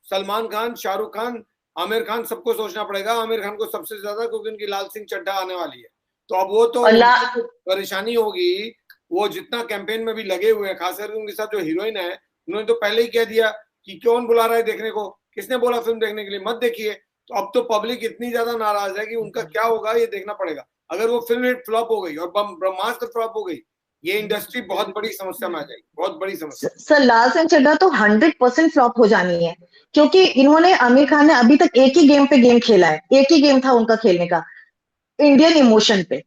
सलमान खान, शाहरुख खान, आमिर खान सबको सोचना पड़ेगा। आमिर खान को सबसे ज्यादा, क्योंकि उनकी लाल सिंह चड्ढा आने वाली है, तो अब वो तो और परेशानी होगी। वो जितना कैंपेन में भी लगे हुए हैं, खास करके उनके साथ जो हीरोइन है, उन्होंने तो पहले ही कह दिया कि कौन बुला रहा है देखने को, किसने बोला फिल्म देखने के लिए, मत देखिए। तो अब तो पब्लिक इतनी ज्यादा नाराज है कि उनका क्या होगा ये देखना पड़ेगा। अगर वो फिल्म हिट फ्लॉप हो गई और ब्रह्मास्त्र फ्लॉप हो गई, ये इंडस्ट्री बहुत बड़ी समस्या में आ जाएगी, बहुत बड़ी समस्या। सर लाल सिंह चड्ढा तो 100% फ्लॉप हो जानी है, क्योंकि इन्होंने, आमिर खान ने अभी तक एक ही गेम पे गेम खेला है, एक ही गेम था उनका खेलने का, इंडियन इमोशन पे।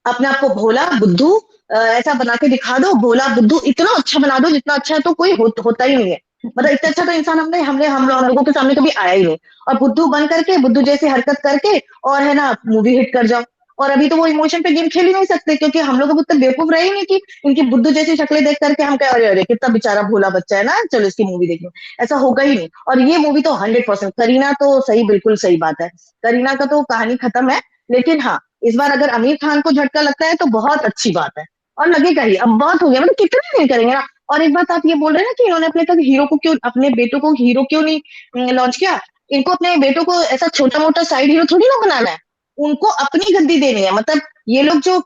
अपने आप को भोला बुद्धू ऐसा बना के दिखा दो, भोला बुद्धू इतना अच्छा बना दो जितना अच्छा तो कोई होता ही नहीं है। मतलब इतना अच्छा तो इंसान हम लोगों के सामने कभी आया ही नहीं। और बुद्धू बन करके, बुद्धू जैसी हरकत करके, और है ना मूवी हिट कर जाओ। और अभी तो वो इमोशन पे गेम खेल ही नहीं सकते, क्योंकि हम लोग अब उतने बेवकूफ रहे ही नहीं कि इनकी बुद्धू जैसी शक्लें देख करके हम कह, अरे अरे कितना बेचारा भोला बच्चा है ना, चलो इसकी मूवी देखो। ऐसा होगा ही नहीं। और ये मूवी तो 100%, करीना तो सही, बिल्कुल सही बात है, करीना का तो कहानी खत्म है। लेकिन हाँ, इस बार अगर आमिर खान को झटका लगता है तो बहुत अच्छी बात है, और लगेगा ही। अब बहुत हो गया, मतलब कितने दिन करेंगे ना। और एक बात आप ये बोल रहे हैं ना कि इन्होंने अपने तक हीरो को क्यों, अपने बेटों को हीरो क्यों नहीं लॉन्च किया। इनको अपने बेटों को ऐसा छोटा मोटा साइड हीरो थोड़ी ना बनाना है, उनको अपनी गद्दी देनी है। मतलब ये लोग जो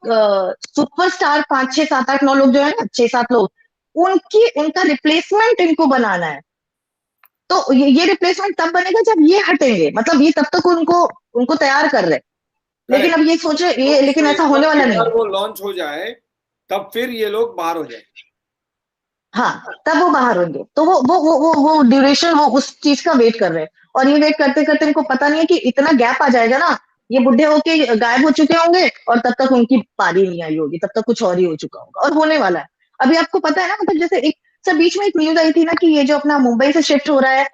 सुपरस्टार 5 6 7 8 9 लोग जो है ना, 6 7 लोग, उनका रिप्लेसमेंट इनको बनाना है। तो ये रिप्लेसमेंट तब बनेगा जब ये हटेंगे, मतलब ये तब तक उनको उनको तैयार कर रहे हैं। लेकिन अब ये सोच रहे ये, लेकिन ऐसा होने वाला नहीं है। वो लॉन्च हो जाए तब फिर ये लोग बाहर हो जाए। हाँ, तब वो बाहर होंगे, तो वो ड्यूरेशन, वो उस चीज का वेट कर रहे हैं। और ये वेट करते करते इनको पता नहीं है कि इतना गैप आ जाएगा ना, ये बुढ़े होके गायब हो चुके होंगे, और तब तक उनकी पारी नहीं आई होगी, तब तक कुछ और ही हो चुका होगा और होने वाला है। अभी आपको पता है ना, मतलब जैसे एक सब बीच में एक न्यूज आई थी ना कि ये जो अपना मुंबई से शिफ्ट हो रहा है,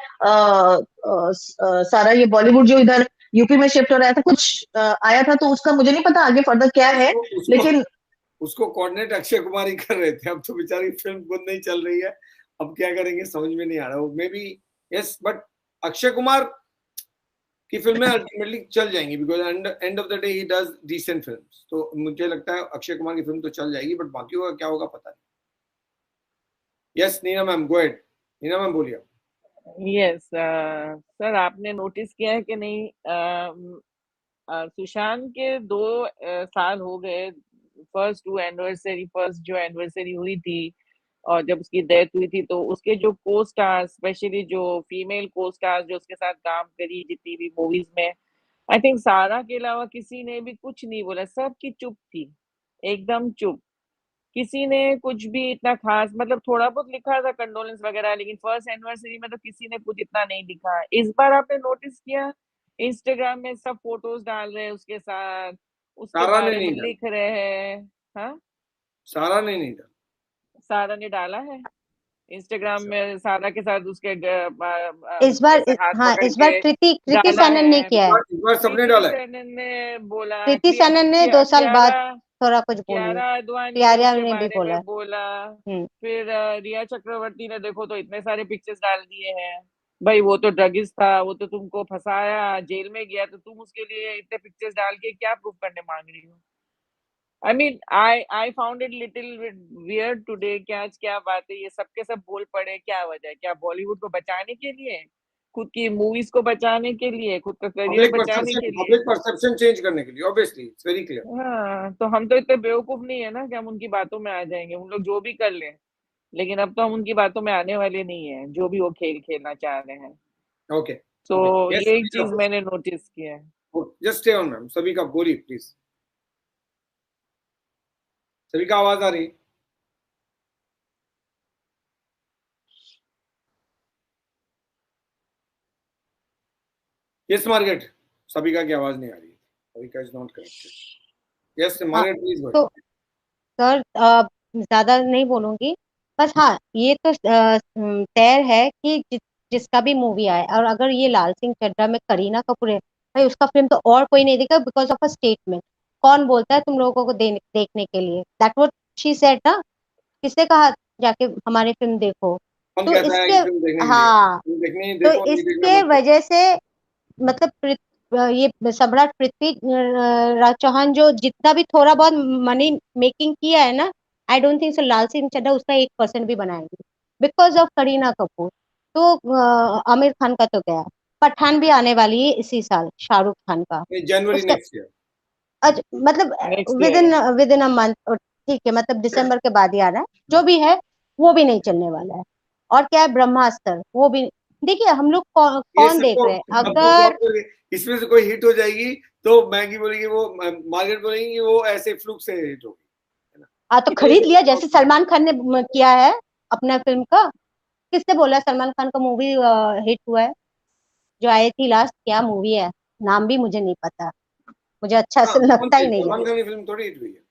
सारा ये बॉलीवुड जो इधर यूपी में शिफ्ट हो रहा है, ऐसा कुछ आया था। तो उसका मुझे नहीं पता आगे फर्दर क्या है, लेकिन उसको कोऑर्डिनेट अक्षय कुमार ही कर रहे थे। अब तो बेचारी फिल्म खुद नहीं चल रही है, अब क्या करेंगे समझ में नहीं आ रहा। Maybe yes, but Akshay Kumar की फिल्में अल्टीमेटली चल जाएंगी, because end of the day he does decent films. तो मुझे लगता है अक्षय कुमार की फिल्म तो चल जाएगी, बट बाकी होगा क्या होगा पता नहीं। Yes Neena ma'am, go ahead. Neena ma'am बोलिए। यस सर, आपने नोटिस किया है कि नहीं, सुशांत के 2 साल हो गए, फर्स्ट जो एनिवर्सरी हुई थी और जब उसकी डेथ हुई थी, तो उसके जो को स्टार्स, स्पेशली जो फीमेल को स्टार्स जो उसके साथ काम करी जितनी भी मूवीज में, आई थिंक सारा के अलावा किसी ने भी कुछ नहीं बोला, सबकी चुप थी, एकदम चुप। किसी ने कुछ भी इतना खास, मतलब थोड़ा बहुत लिखा था कंडोलेंस वगैरह, लेकिन फर्स्ट एनिवर्सरी में तो किसी ने कुछ इतना नहीं लिखा। इस बार आपने नोटिस किया, इंस्टाग्राम में सब फोटोज डाल रहे हैं उसके साथ, उसके सारा ने बारे में नहीं लिख रहे हैं। हाँ, सारा ने नहीं डाला। सारा ने डाला है इंस्टाग्राम में, सारा के साथ उसके इस बार ऐसे हाथ हाँ, पकड़ इस बार के कृति डाला सनन ने है। किया है। इस बार सबने कृति डाला है। सेनन ने बोला, कृति सनन ने 2 साल बाद कियारा थोड़ा कुछ बोली है। कियारा आडवाणी ने प्यारिया उसके ने भी बारे बोला में है। बोला। हम्म। फिर रिया चक्रवर्ती ने देखो तो इतने सारे पिक्चर्स डाल दिए हैं, भाई वो तो ड्रगिस्ट था, वो तो तुमको फंसाया, जेल में गया, तो तुम उसके लिए इतने पिक्चर्स डाल के क्या प्रूफ करने मांग रही हो। I mean I found it little weird today कि आज क्या बात है, ये सबके सब बोल पड़े, क्या वजह है, क्या बॉलीवुड को बचाने के लिए? खुद की मूवीज को बचाने के लिए, खुद का करियर बचाने के लिए। पब्लिक परसेप्शन चेंज करने के लिए, ऑब्वियसली इट्स वेरी क्लियर। हाँ, तो हम तो इतने बेवकूफ नहीं है ना कि हम उनकी बातों में आ जाएंगे, उन लोग जो भी कर लें, लेकिन अब तो हम उनकी बातों में आने वाले नहीं है, जो भी वो खेल खेलना चाह रहे हैं। ओके, तो Yes, ये एक please, चीज sir. मैंने नोटिस किया है। Just stay on ma'am. सभी का बोलिए प्लीज, सभी का आवाज आ रही है? यस मार्गरेट, सभी का की आवाज नहीं आ रही है, सभी का is not connected. Yes Margaret please गो। तो सर ज्यादा नहीं बोलूंगी, बस हाँ ये तो तय है कि जिसका भी मूवी आए, और अगर ये लाल सिंह चड्ढा में करीना कपूर है, भाई उसका फिल्म तो और कोई नहीं देखा बिकॉज ऑफ अ स्टेटमेंट। कौन बोलता है तुम लोगों को देखने के लिए? दैट व्हाट शी सेड ना, किसने कहा जाके हमारी फिल्म देखो? कौन तो कहता है इसके कि फिल्म देखने के लिए? हाँ, फिल्म देखनी तो देखो, नहीं देखना इसके मत देखो। वजह से मतलब ये सम्राट पृथ्वी राज चौहान जो जितना भी थोड़ा बहुत मनी मेकिंग किया है ना, आई डोंट थिंक सो लाल सिंह चड्ढा उसका 1% भी बनाएंगे बिकॉज ऑफ करीना कपूर। तो आमिर खान का तो गया, पठान भी आने वाली है इसी साल शाहरुख खान का। जनवरी उसका नेक्स्ट ईयर। मतलब next with year in with in a month, ठीक है, मतलब दिसंबर के बाद ही आ रहा है। जो भी है वो भी नहीं चलने वाला है। और क्या है, ब्रह्मास्त्र, वो भी देखिए हम लोग ये कौन देख सबको रहे हैं सबको अगर flop करके, इसमें से कोई हिट हो जाएगी तो मैगी बोलेगी, वो मार्गरेट बोलेगी कि वो ऐसे फ्लूक से हिट होगी, है ना? तो खरीद लिया जैसे सलमान खान ने किया है अपना फिल्म का। किसने बोला सलमान खान का मूवी हिट हुआ है? जो आई थी लास्ट, क्या मूवी है, नाम भी मुझे नहीं पता, मुझे अच्छा हाँ, से कौन लगता सी ही नहीं है। सलमान खान की फिल्म थोड़ी हिट हुई है?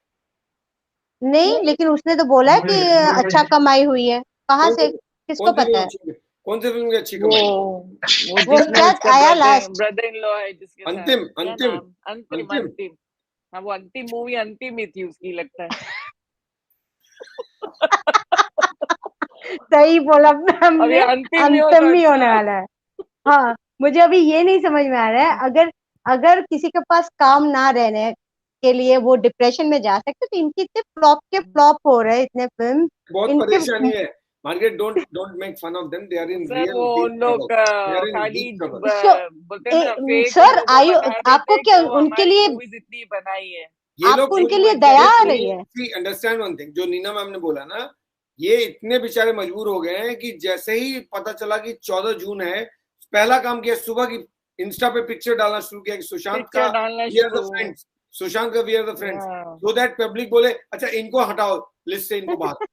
नहीं, लेकिन उसने तो बोला है कि अच्छा कमाई हुई है। कहाँ कौन से, सी किसको पता है? कौन सी फिल्म की अच्छी वो कमाई? वो वो जिसमें क्या उसका आया brother last? Brother in law है, जिसके साथ अंतिम क्या अंतिम नाम, अंतिम अंतिम। अंतिम। हाँ, वो अंतिम मूवी अंतिम ही थी उसकी, लगता है। सही बोला अब ये हमने, अंतिम नहीं हो तो अंतिम ही अच्छा होने है। वाला है। हाँ, मुझे अभी ये नहीं समझ में आ रहा है, अगर अगर किसी के पास काम ना रहने के लिए वो डिप्रेशन में जा सकते, तो इनके इतने फ्लॉप के फ्लॉप हो रहे हैं इतने फिल्म बहुत इनके। परेशानी है Margaret, don't make fun of them, they are in sir real वो डीप उन ट्रबल, लोग दे आर इन खाली डीप ट्रबल। बोलते हैं ना, फेक उन सर लोगों को बता देते आपको हैं क्या कि वो उनके हमारी लिए, मूवीज इतनी बनाई है। ये लोग आपको उनके लिए बन दया जाए। आ रही है? अंडरस्टैंड वन थिंग, जो नीना मैम ने बोला ना, ये इतने बेचारे मजबूर हो गए हैं कि जैसे ही पता चला कि 14 जून है, पहला काम किया सुबह की इंस्टा पे पिक्चर डालना शुरू किया कि सुशांत का पिक्चर डालना वी आर द शुरू। फ्रेंड्स, सुशांत का वी आर द फ्रेंड्स, हाँ, सो दैट पब्लिक बोले अच्छा इनको हटाओ लिस्ट से, इनको बाहर।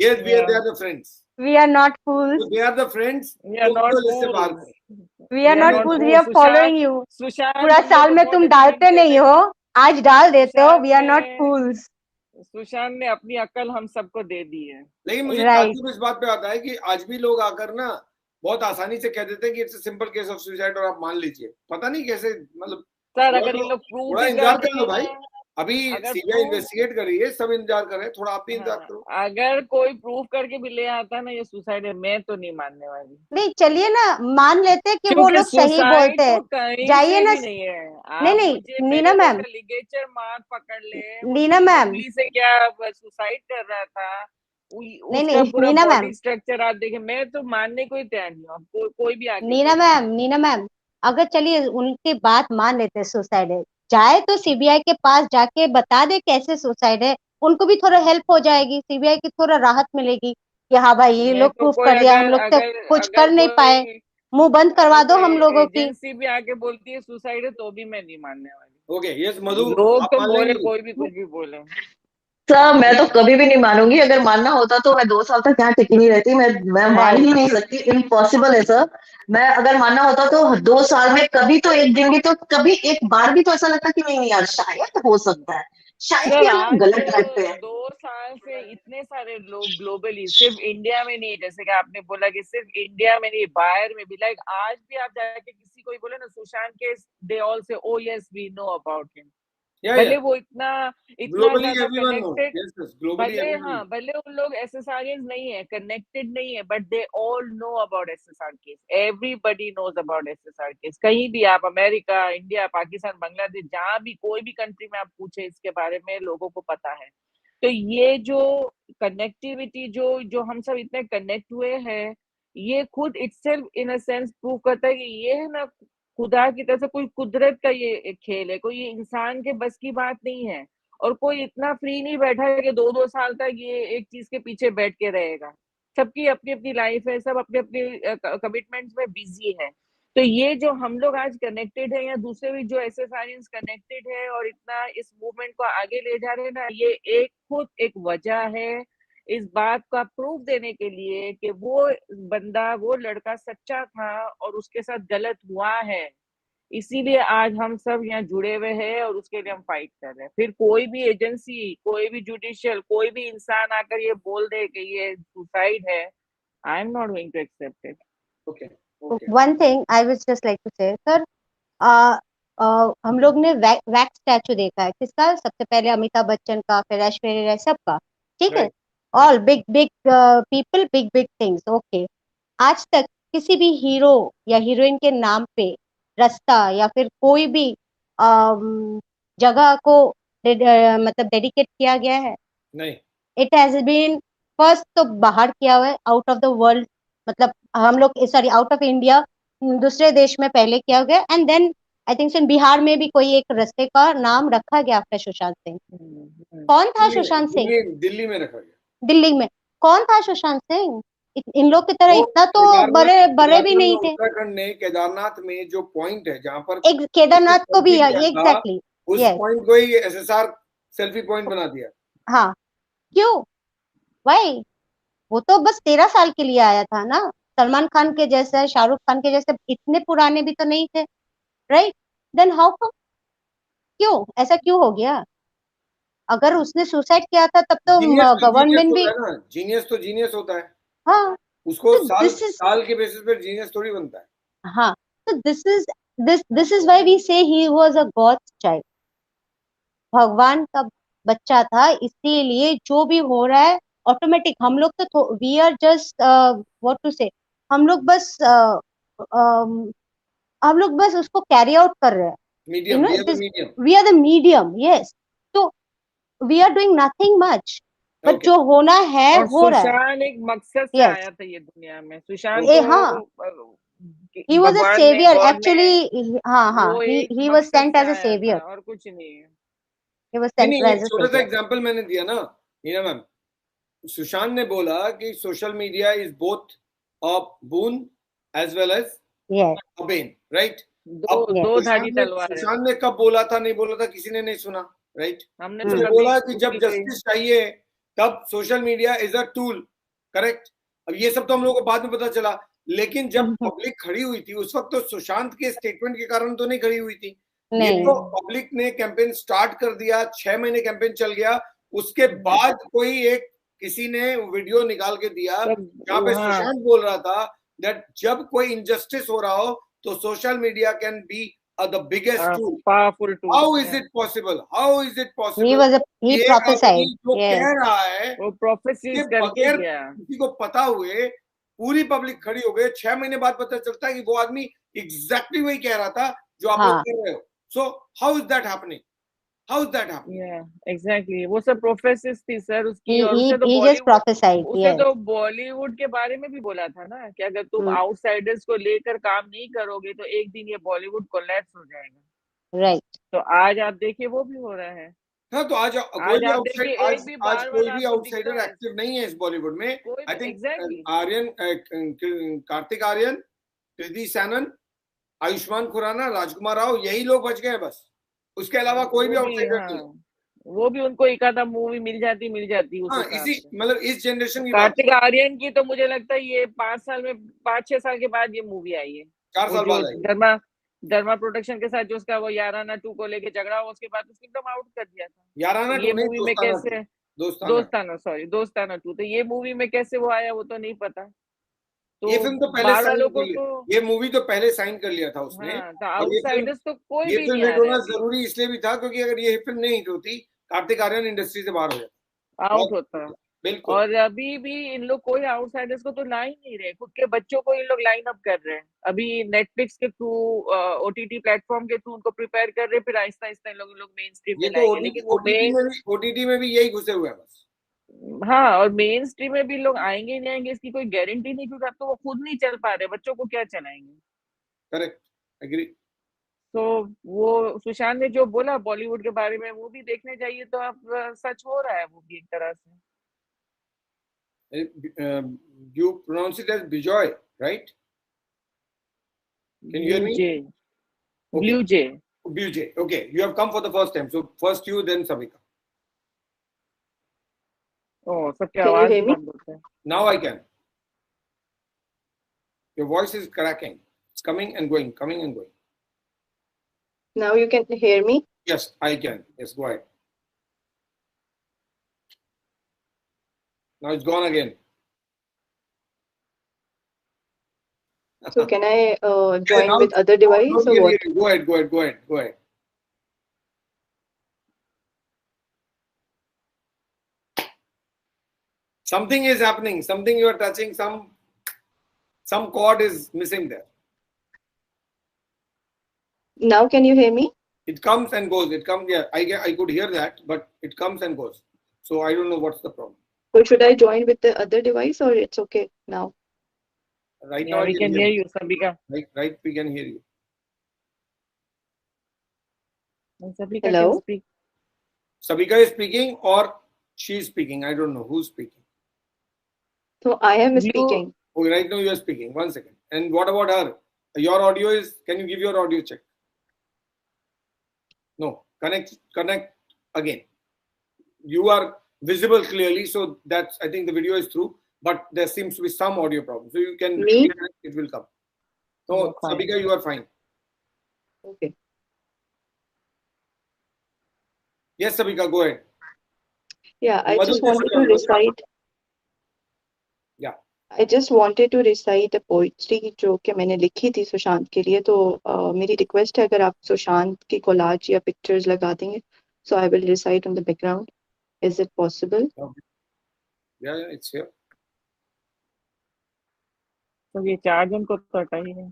ये we are, they are the friends, we are not fools, they are the friends, we तो आर नॉट उनको लिस्ट से बाहर फूल्स, करो। We are we are not not fools, we fools. Are following you. Sushant पूरा हम लोग साल को में बहुत तुम डालते अच्छे नहीं से, हो, आज डाल देते हो। सुशांत वी आर नॉट फूल्स। सुशांत ने अपनी अक्ल हम सबको दे दी है। लेकिन मुझे राइट, ताज्जुब इस बात पे आता है कि आज भी लोग आकर ना बहुत आसानी से कह देते हैं कि it's a simple case of suicide और आप मान लीजिए, पता नहीं कैसे, मतलब सर थोड़ा अगर तो इन लोग प्रूफ थोड़ा भी इंतजार कर कर लो दें भाई, ना, अभी अगर सीबीआई प्रूफ, इन्वेस्टिगेट कर रही है, सब इंतजार कर रहे हैं, थोड़ा आप भी इंतजार करो। अगर कोई प्रूफ करके भी ले आता है ना ये सुसाइड है, मैं तो नहीं मानने वाली। नहीं चलिए ना, मान लेते हैं कि वो क्योंकि लोग सही सुसाइड बोलते तो हैं, कहीं जाइए से ना। भी नहीं है। नहीं आप नहीं, मुझे नीना मेरे मैम, जैसा लिगेचर मार्क पकड़ ले, वो नीना दिल्ली मैम, उंगली से क्या सुसाइड कर रहा था, नहीं उसका नहीं, पूरा नीना मैम, बॉडी स्ट्रक्चर आप देखें, मैं तो मानने को ही तैयार नहीं हूँ। कोई भी आके नीना बोले। मैम, नीना मैम, अगर चलिए उनकी बात मान लेते हैं सुसाइड है, जाए तो सीबीआई के पास जाके बता दे कैसे सुसाइड है, उनको भी थोड़ा हेल्प हो जाएगी, सीबीआई की थोड़ा राहत मिलेगी कि हाँ भाई ये मैं लोग तो प्रूफ कोई कर दिया, हम अगर लोग तो अगर कुछ अगर कर नहीं पाए, कोई मुंह बंद अगर करवा दो कोई हम लोगों की। एजेंसी भी आके बोलती है सुसाइड है तो भी मैं नहीं मानने वाली। ओके यस मधु, लोग आप तो मान बोले, लेंगी? कोई भी कुछ भी बोले। सर मैं तो कभी भी नहीं मानूंगी, अगर मानना होता तो मैं 2 साल तक यहाँ टिकी नहीं रहती, मैं मान ही नहीं सकती, इम्पॉसिबल है सर। मैं अगर मानना होता तो 2 साल में कभी तो एक दिन भी, तो कभी एक बार भी तो ऐसा लगता कि नहीं यार शायद हो सकता है, शायद सर कि हम लोग आज गलत ट्रैक पे हैं। 2 साल से इतने सारे लोग ग्लोबली, सिर्फ इंडिया में नहीं, जैसे कि आपने बोला कि सिर्फ इंडिया में नहीं, बाहर में भी, लाइक आज भी आप जाके किसी को ही बोले ना सुशांत के, they all say oh yes we know about him. या भले वो इतना इतना ग्लोबली ज्यादा everyone know, connected, yes yes globally भले एवरीवन। हाँ, भले उन लोग एसएसआरियंस नहीं है, कनेक्टेड नहीं है, but they all know about SSR case. Everybody knows about SSR case. कहीं भी आप अमेरिका, इंडिया, पाकिस्तान, बांग्लादेश, जहां भी कोई भी कंट्री में आप पूछे इसके बारे में, लोगों को पता है। तो ये जो कनेक्टिविटी, जो जो हम सब इतने कनेक्ट हुए हैं, ये खुद itself in a sense prove करता है कि ये है ना खुदा की तरफ से कोई कुदरत का ये एक खेल है, कोई ये इंसान के बस की बात नहीं है। और कोई इतना फ्री नहीं बैठा है कि 2-2 साल तक ये एक चीज के पीछे बैठ के रहेगा। सबकी अपनी अपनी लाइफ है, सब अपने अपने कमिटमेंट्स में बिजी है। तो ये जो हम लोग आज कनेक्टेड है या दूसरे भी जो एसएसआरियंस कनेक्टेड है और इतना इस मूवमेंट को आगे ले जा रहे हैं ना, ये एक खुद एक वजह है इस बात का प्रूफ देने के लिए कि वो बंदा, वो लड़का सच्चा था और उसके साथ गलत हुआ है। इसीलिए आज हम सब यहाँ जुड़े हुए हैं और उसके लिए हम फाइट कर रहे हैं। फिर कोई भी एजेंसी, कोई भी जुडिशियल, कोई भी इंसान आकर ये बोल दे कि ये सुसाइड है, I am not going to accept it. Okay one thing I will just like to say sir, हम लोग ने वैक्स स्टैचू देखा है किसका, सबसे पहले अमिताभ बच्चन का, फिर ऐश्वर्या राय, सबका, ठीक है, all big big people, big big things, okay. आज तक किसी भी हीरो या हीरोइन के नाम पे रास्ता या फिर कोई भी जगह को मतलब डेडिकेट किया गया है? नहीं। इट हैज बीन फर्स्ट तो बाहर किया हुआ है, आउट ऑफ द वर्ल्ड, मतलब हम लोग सॉरी आउट ऑफ इंडिया, दूसरे देश में पहले किया गया, and then I think Bihar में भी कोई एक रास्ते का नाम रखा गया आफ्टर सुशांत सिंह। कौन था सुशांत सिंह? दिल्ली में रखा गया। दिल्ली में कौन था सुशांत सिंह? इन लोग की तरह वो इतना तो बड़े भी नहीं थे। उत्तराखंड ने केदारनाथ में जो पॉइंट है जहाँ पर एक केदारनाथ को भी एग्जैक्टली उस पॉइंट को ही एसएसआर सेल्फी पॉइंट बना दिया। हाँ, क्यों? भाई वो तो बस 13 साल के लिए आया था ना, सलमान खान के जैसे, शाहरुख खान के जैसे इतने पुराने भी तो नहीं थे, राइट? देन हाउ कम, क्यों ऐसा क्यों हो गया? अगर उसने सुसाइड किया था तब तो गवर्नमेंट भी, जीनियस तो जीनियस होता है। हाँ, उसको साल के बेसिस पर जीनियस थोड़ी बनता है। हाँ, तो this is why we say he was a God's child, भगवान का बच्चा था, इसीलिए जो भी हो रहा है ऑटोमेटिक हम लोग तो we are just what to say, हम लोग बस हम लोग बस उसको कैरी आउट कर रहे हैं, medium, we are the medium, yes. तो we are doing nothing much, but जो होना है हो रहा है। सुशांत एक मकसद से आया था ये दुनिया में। Sushant he was a savior actually, हाँ, he was sent as a savior और कुछ नहीं है। he was sent as a छोटा सा एग्जांपल मैंने दिया ना मीना मैम, सुशांत ने बोला कि social media is both a boon as well as a bane, right? दो धारी तलवार है। सुशांत ने कब बोला था, नहीं बोला था, किसी ने नहीं सुना, राइट? हमने तो बोला कि जब जस्टिस चाहिए तब social media is a tool, correct? अब ये सब तो हम लोगों को बाद में पता चला, लेकिन जब पब्लिक खड़ी हुई थी उस वक्त तो सुशांत के स्टेटमेंट के कारण तो नहीं खड़ी हुई थी। ये तो पब्लिक ने कैंपेन स्टार्ट कर दिया, 6 महीने कैंपेन चल गया, उसके बाद कोई एक किसी ने वीडियो निकाल के दिया जहाँ पे सुशांत बोल रहा था दैट जब कोई इनजस्टिस हो रहा हो तो social media can be the biggest tool, powerful tool. How is it possible? How is it possible? He prophesied. जो कह रहा है वो prophecies करके गया, किसी को पता हुए पूरी पब्लिक खड़ी हो गई, 6 महीने बाद पता चलता है कि वो आदमी एग्जैक्टली वही कह रहा था जो आप लोग कह रहे हो। So how is that happening? How is that happening? Yeah, exactly. वो सब प्रोफेसिस थी सर उसकी। और उसे तो बॉलीवुड के बारे में भी बोला था ना कि अगर तुम आउटसाइडर्स को लेकर काम नहीं करोगे तो एक दिन ये बॉलीवुड कोलैप्स हो जाएगा, राइट? तो आज आप देखिए वो भी हो रहा है। हाँ, तो आज कोई भी आउटसाइडर एक्टिव नहीं है इस बॉलीवुड में। आई थिंक आर्यन, कार्तिक आर्यन, कृति सैनन, आयुष्मान खुराना, राजकुमार राव, यही लोग बच गए बस, उसके अलावा कोई भी आउटसाइडर नहीं। वो भी उनको एक आधा मूवी मिल जाती इसी मतलब इस जनरेशन की। कार्तिक आर्यन की तो मुझे लगता है ये 5-6 साल के बाद ये मूवी आई है, 4 साल बाद आई। धर्मा प्रोडक्शन के साथ जो उसका वो याराना 2 को लेके झगड़ा हुआ, उसके बाद उसको एकदम आउट कर दिया था। याराना ये मूवी में कैसे दोस्ताना 2, तो ये मूवी में कैसे वो आया वो तो नहीं पता। तो ये फिल्म तो पहले ये मूवी तो पहले साइन कर लिया था उसने। तो आउटसाइडर्स तो कोई भी नहीं हिट होना जरूरी इसलिए भी था क्योंकि अगर ये फिल्म नहीं हिट होती कार्तिक आर्यन इंडस्ट्री से बाहर हो जाता, आउट होता। बिल्कुल। और अभी भी इन लोग कोई आउटसाइडर्स को तो ला ही नहीं रहे, खुद के बच्चों को इन लोग लाइन अप कर रहे हैं। अभी नेटफ्लिक्स के थ्रू, ओटीटी प्लेटफॉर्म के थ्रू उनको प्रिपेयर कर रहे हैं, फिर आहिस्ता आहिस्ता इन लोग मेन स्ट्रीम में लाएंगे। लेकिन वो ओटीटी में भी यही घुसे हुए हैं बस। हाँ, और मेन स्ट्रीम में भी लोग आएंगे ही नहीं आएंगे इसकी कोई गारंटी नहीं, क्योंकि अब तो वो खुद नहीं चल पा रहे, बच्चों को क्या चलाएंगे। Correct, agree. तो वो सुशांत ने जो बोला बॉलीवुड के बारे में, वो भी देखने जाइए तो अब सच हो रहा है वो भी एक तरह से। You pronounce it as Bijoy, right? Can you hear blue me? J, Okay. Blue J. Bijay. Okay, you have come for the first time. So first you, then Sabika. ओ, सबके Can you आवाज hear भी me? बंद होता है। Now I can. Your voice is cracking. It's coming and going, coming and going. Now you can hear me? Yes, I can. Yes, go ahead. Now it's gone again. So can I Okay, join now with other now device or we what? can hear you. Go ahead, go ahead, go ahead, go ahead. Something is happening. Something you are touching. Some chord is missing there. Now can you hear me? It comes and goes. It comes. Yeah, I could hear that, but it comes and goes. So I don't know what's the problem. So should I join with the other device or it's okay now? Right Yeah, now I we can can hear hear you. you, Sabika. Right, we can hear you. And Sabika can Hello? speak. Sabika is speaking or she is speaking. I don't know who's speaking. So I am Blue, speaking. Okay, right now you are speaking. 1 second. And what about her? Your audio is. Can you give your audio check? No. Connect again. You are visible clearly, so that's. I think the video is through, but there seems to be some audio problem. So you can. Me? It will come. you're So fine. Sabika, you are fine. Okay. Yes, Sabika, go ahead. Yeah, I Madhu, just this wanted is to your first time. recite. I just wanted to recite a poetry जो कि मैंने लिखी थी सुशांत के लिए, तो मेरी request है अगर आप सुशांत की कोलाज या पिक्चर्स लगा देंगे, so I will recite on the background. Is it possible? Yeah, it's here. तो ये चार्ज उनको तो हटाइए नहीं।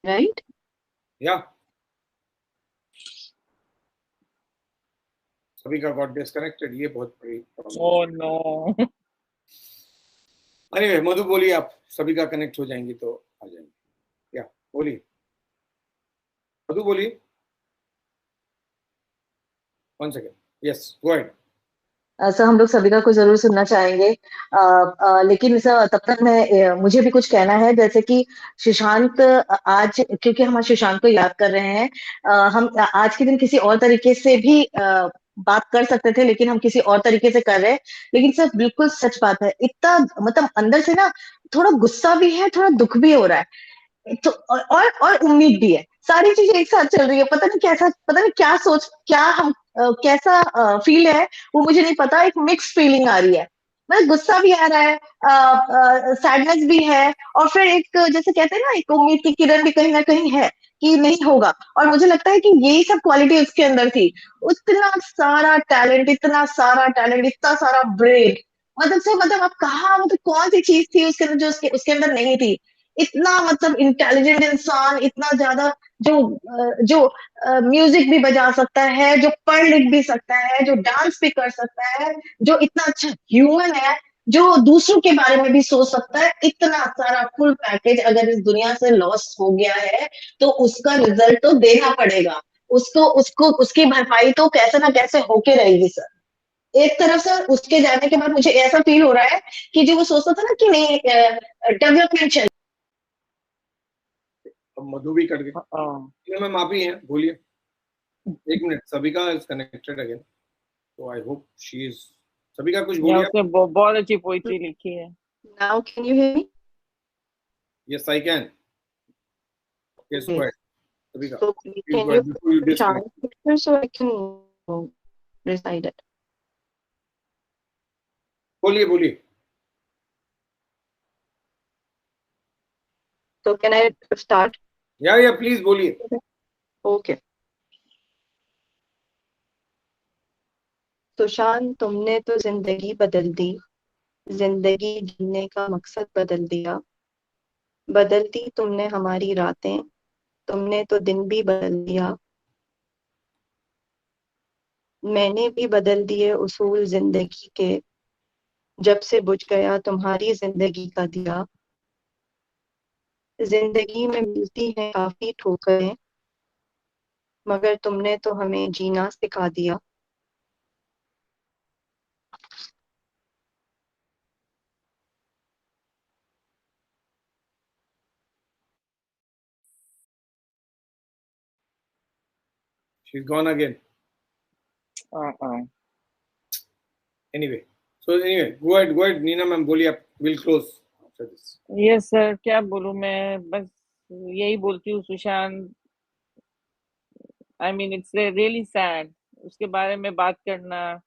Right? Yeah. Sabika got disconnected. ये बहुत बड़ी problem. Oh no. Anyway, मधु बोलिए आप. Sabika connect हो जाएंगी तो आ जाएंगे. Yeah, बोलिए. मधु बोलिए. 1 second. Yes, go ahead. Sir हम लोग सबिका को जरूर सुनना चाहेंगे, लेकिन सर तब तक मुझे भी कुछ कहना है, जैसे कि सुशांत आज, क्योंकि हम आज सुशांत को याद कर रहे हैं, हम आज के दिन किसी और तरीके से भी बात कर सकते थे, लेकिन हम किसी और तरीके से कर रहे हैं। लेकिन सर बिल्कुल सच बात है, इतना मतलब अंदर से ना थोड़ा गुस्सा भी है, थोड़ा दुख भी हो रहा है, तो और उम्मीद भी है, सारी चीजें एक साथ चल रही है। पता नहीं कैसा, पता नहीं क्या सोच, क्या हम कैसा फील है वो मुझे नहीं पता, एक मिक्स फीलिंग आ रही है, मतलब गुस्सा भी आ रहा है, सैडनेस भी है, और फिर एक जैसे कहते हैं ना, एक उम्मीद की किरण भी कहीं ना कहीं है कि नहीं होगा। और मुझे लगता है कि यही सब क्वालिटी उसके अंदर थी, इतना सारा टैलेंट, इतना सारा टैलेंट, इतना सारा ब्रेन, मतलब से मतलब आप कहा, मतलब कौन सी चीज थी उसके अंदर जो उसके अंदर नहीं थी, इतना मतलब इंटेलिजेंट इंसान, इतना ज्यादा जो जो म्यूजिक भी बजा सकता है, जो पढ़ लिख भी सकता है, जो डांस भी कर सकता है, जो इतना अच्छा ह्यूमन है, जो दूसरों के बारे में भी सोच सकता है, इतना सारा फुल पैकेज अगर इस दुनिया से लॉस हो गया है तो उसका रिजल्ट तो देना पड़ेगा, उसको उसको उसकी भरपाई तो कैसे ना कैसे होके रहेगी सर। एक तरफ से उसके जाने के बाद मुझे ऐसा फील हो रहा है कि जो वो सोचता था ना कि नहीं डेवलपमेंट चाहिए। अब मधु भी कट गई। मैम आप ही हैं, बोलिए। 1 minute, Sabika is connected again, तो I hope she is. Sabika कुछ बोलिए। उसने बहुत अच्छी पोइट्री लिखी है। Now can you hear me? Yes, I can. Yes, go ahead. Sabika, So please can go ahead before you you disconnect. chant picture so I can recite it? बोलिए बोलिए। So can I start? या please बोलिए। Okay. Sushant, तुमने तो जिंदगी बदल दी, जिंदगी जीने का मकसद बदल दिया, बदल दी तुमने हमारी रातें, तुमने तो दिन भी बदल दिया, मैंने भी बदल दिए उसूल जिंदगी के, जब से बुझ गया तुम्हारी जिंदगी का दिया। जिंदगी में मिलती हैं काफी ठोकरें, मगर तुमने तो हमें जीना सिखा दिया। She's gone again. Anyway, go ahead, Neena ma'am, बोलिए आप. We'll close after this. Yes sir, क्या बोलूं मैं, बस यही बोलती हूँ Sushant, I mean it's really sad उसके बारे में बात करना,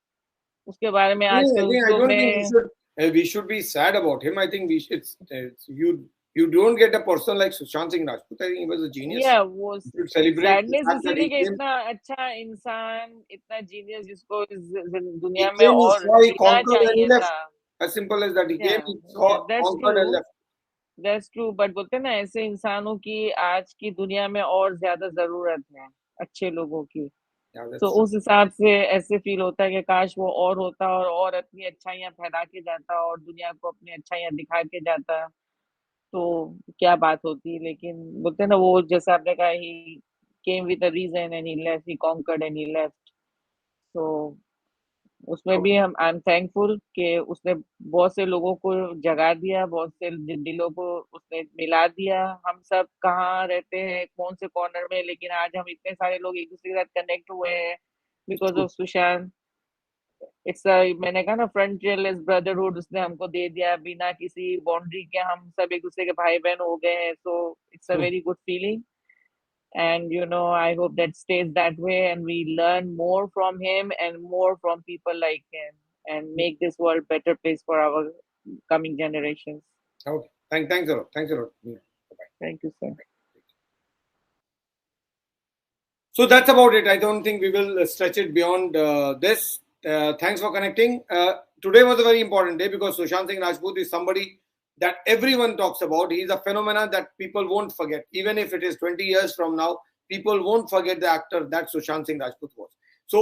उसके बारे में आजकल I तो don't think मैं we should be sad about him. I think we should. You don't get a person like Sushant Singh Rajput. I think he was a genius. या वो You should celebrate the sadness fact that इसीलिए he कि came. इतना अच्छा इंसान, इतना genius जिसको इस He दुनिया में came, he और saw, he जीना conquered, and he चाहिए left. था. As simple as that. He या came, he saw, that's conquered, and true, left. That's true, but बोलते हैं ना ऐसे इंसानों की आज की दुनिया में और ज्यादा जरूरत है, अच्छे लोगों की. Yeah, तो that's true. उस हिसाब से ऐसे फील होता है कि काश वो और होता और अपनी अच्छाइयाँ फैला के जाता और दुनिया को अपनी अच्छाइयाँ दिखा के जाता, तो क्या बात होती. लेकिन बोलते हैं ना, वो जैसा आपने कहा, he came with a reason and he left, he conquered and he left. तो उसमें भी हम आई एम थैंकफुल कि उसने बहुत से लोगों को जगा दिया, बहुत से दिलों को उसने मिला दिया. हम सब कहाँ रहते हैं, कौन से कॉर्नर में, लेकिन आज हम इतने सारे लोग एक दूसरे के साथ कनेक्ट हुए हैं बिकॉज ऑफ सुशांत. इट्स मैंने कहा ना, फ्रंटियरलेस ब्रदरहुड उसने हमको दे दिया, बिना किसी बाउंड्री के हम सब एक दूसरे के भाई बहन हो गए हैं. So it's a very good feeling. And I hope that stays that way and we learn more from him and more from people like him and make this world better place for our coming generations. Okay. Thanks a lot. Thanks a lot. Yeah. Bye. Thank you, sir. So that's about it. I don't think we will stretch it beyond this. Thanks for connecting. Today was a very important day because Sushant Singh Rajput is somebody that everyone talks about. He is a phenomenon that people won't forget. Even if it is 20 years from now, people won't forget the actor that Sushant Singh Rajput was. So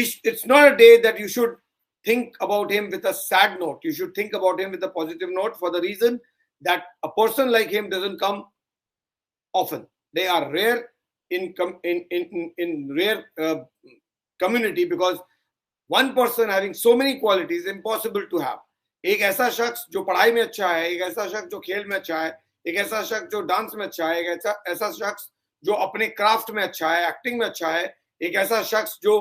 it's not a day that you should think about him with a sad note. You should think about him with a positive note, for the reason that a person like him doesn't come often. They are rare in rare community, because one person having so many qualities is impossible to have. एक ऐसा शख्स जो पढ़ाई में अच्छा है, एक ऐसा शख्स जो खेल में अच्छा है, एक ऐसा शख्स जो डांस में अच्छा है, एक ऐसा शख्स जो अपने क्राफ्ट में अच्छा है, एक्टिंग में अच्छा है, एक ऐसा शख्स जो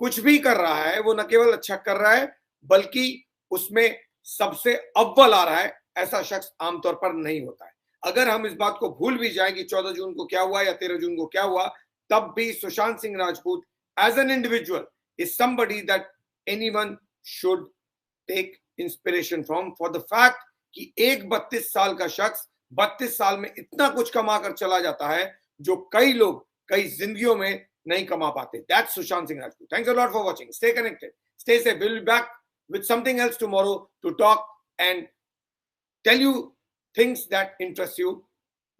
कुछ भी कर रहा है वो न केवल अच्छा कर रहा है बल्कि उसमें सबसे अव्वल आ रहा है, ऐसा शख्स आमतौर पर नहीं होता है. अगर हम इस बात को भूल भी जाएं कि 14 जून को क्या हुआ या 13 जून को क्या हुआ, तब भी Sushant Singh Rajput as an individual is somebody that anyone should take inspiration from, for the fact कि एक 32 साल का शख्स 32 साल में इतना कुछ कमा कर चला जाता है जो कई लोग कई जिंदगियों में नहीं कमा पाते. That's Sushant Singh Rajput. Thanks a lot for watching. Stay connected, stay safe. We will be back with something else tomorrow to talk and tell you things that interest you.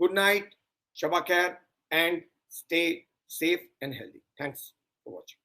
Good night, Shaba Khair, and stay safe and healthy. Thanks for watching.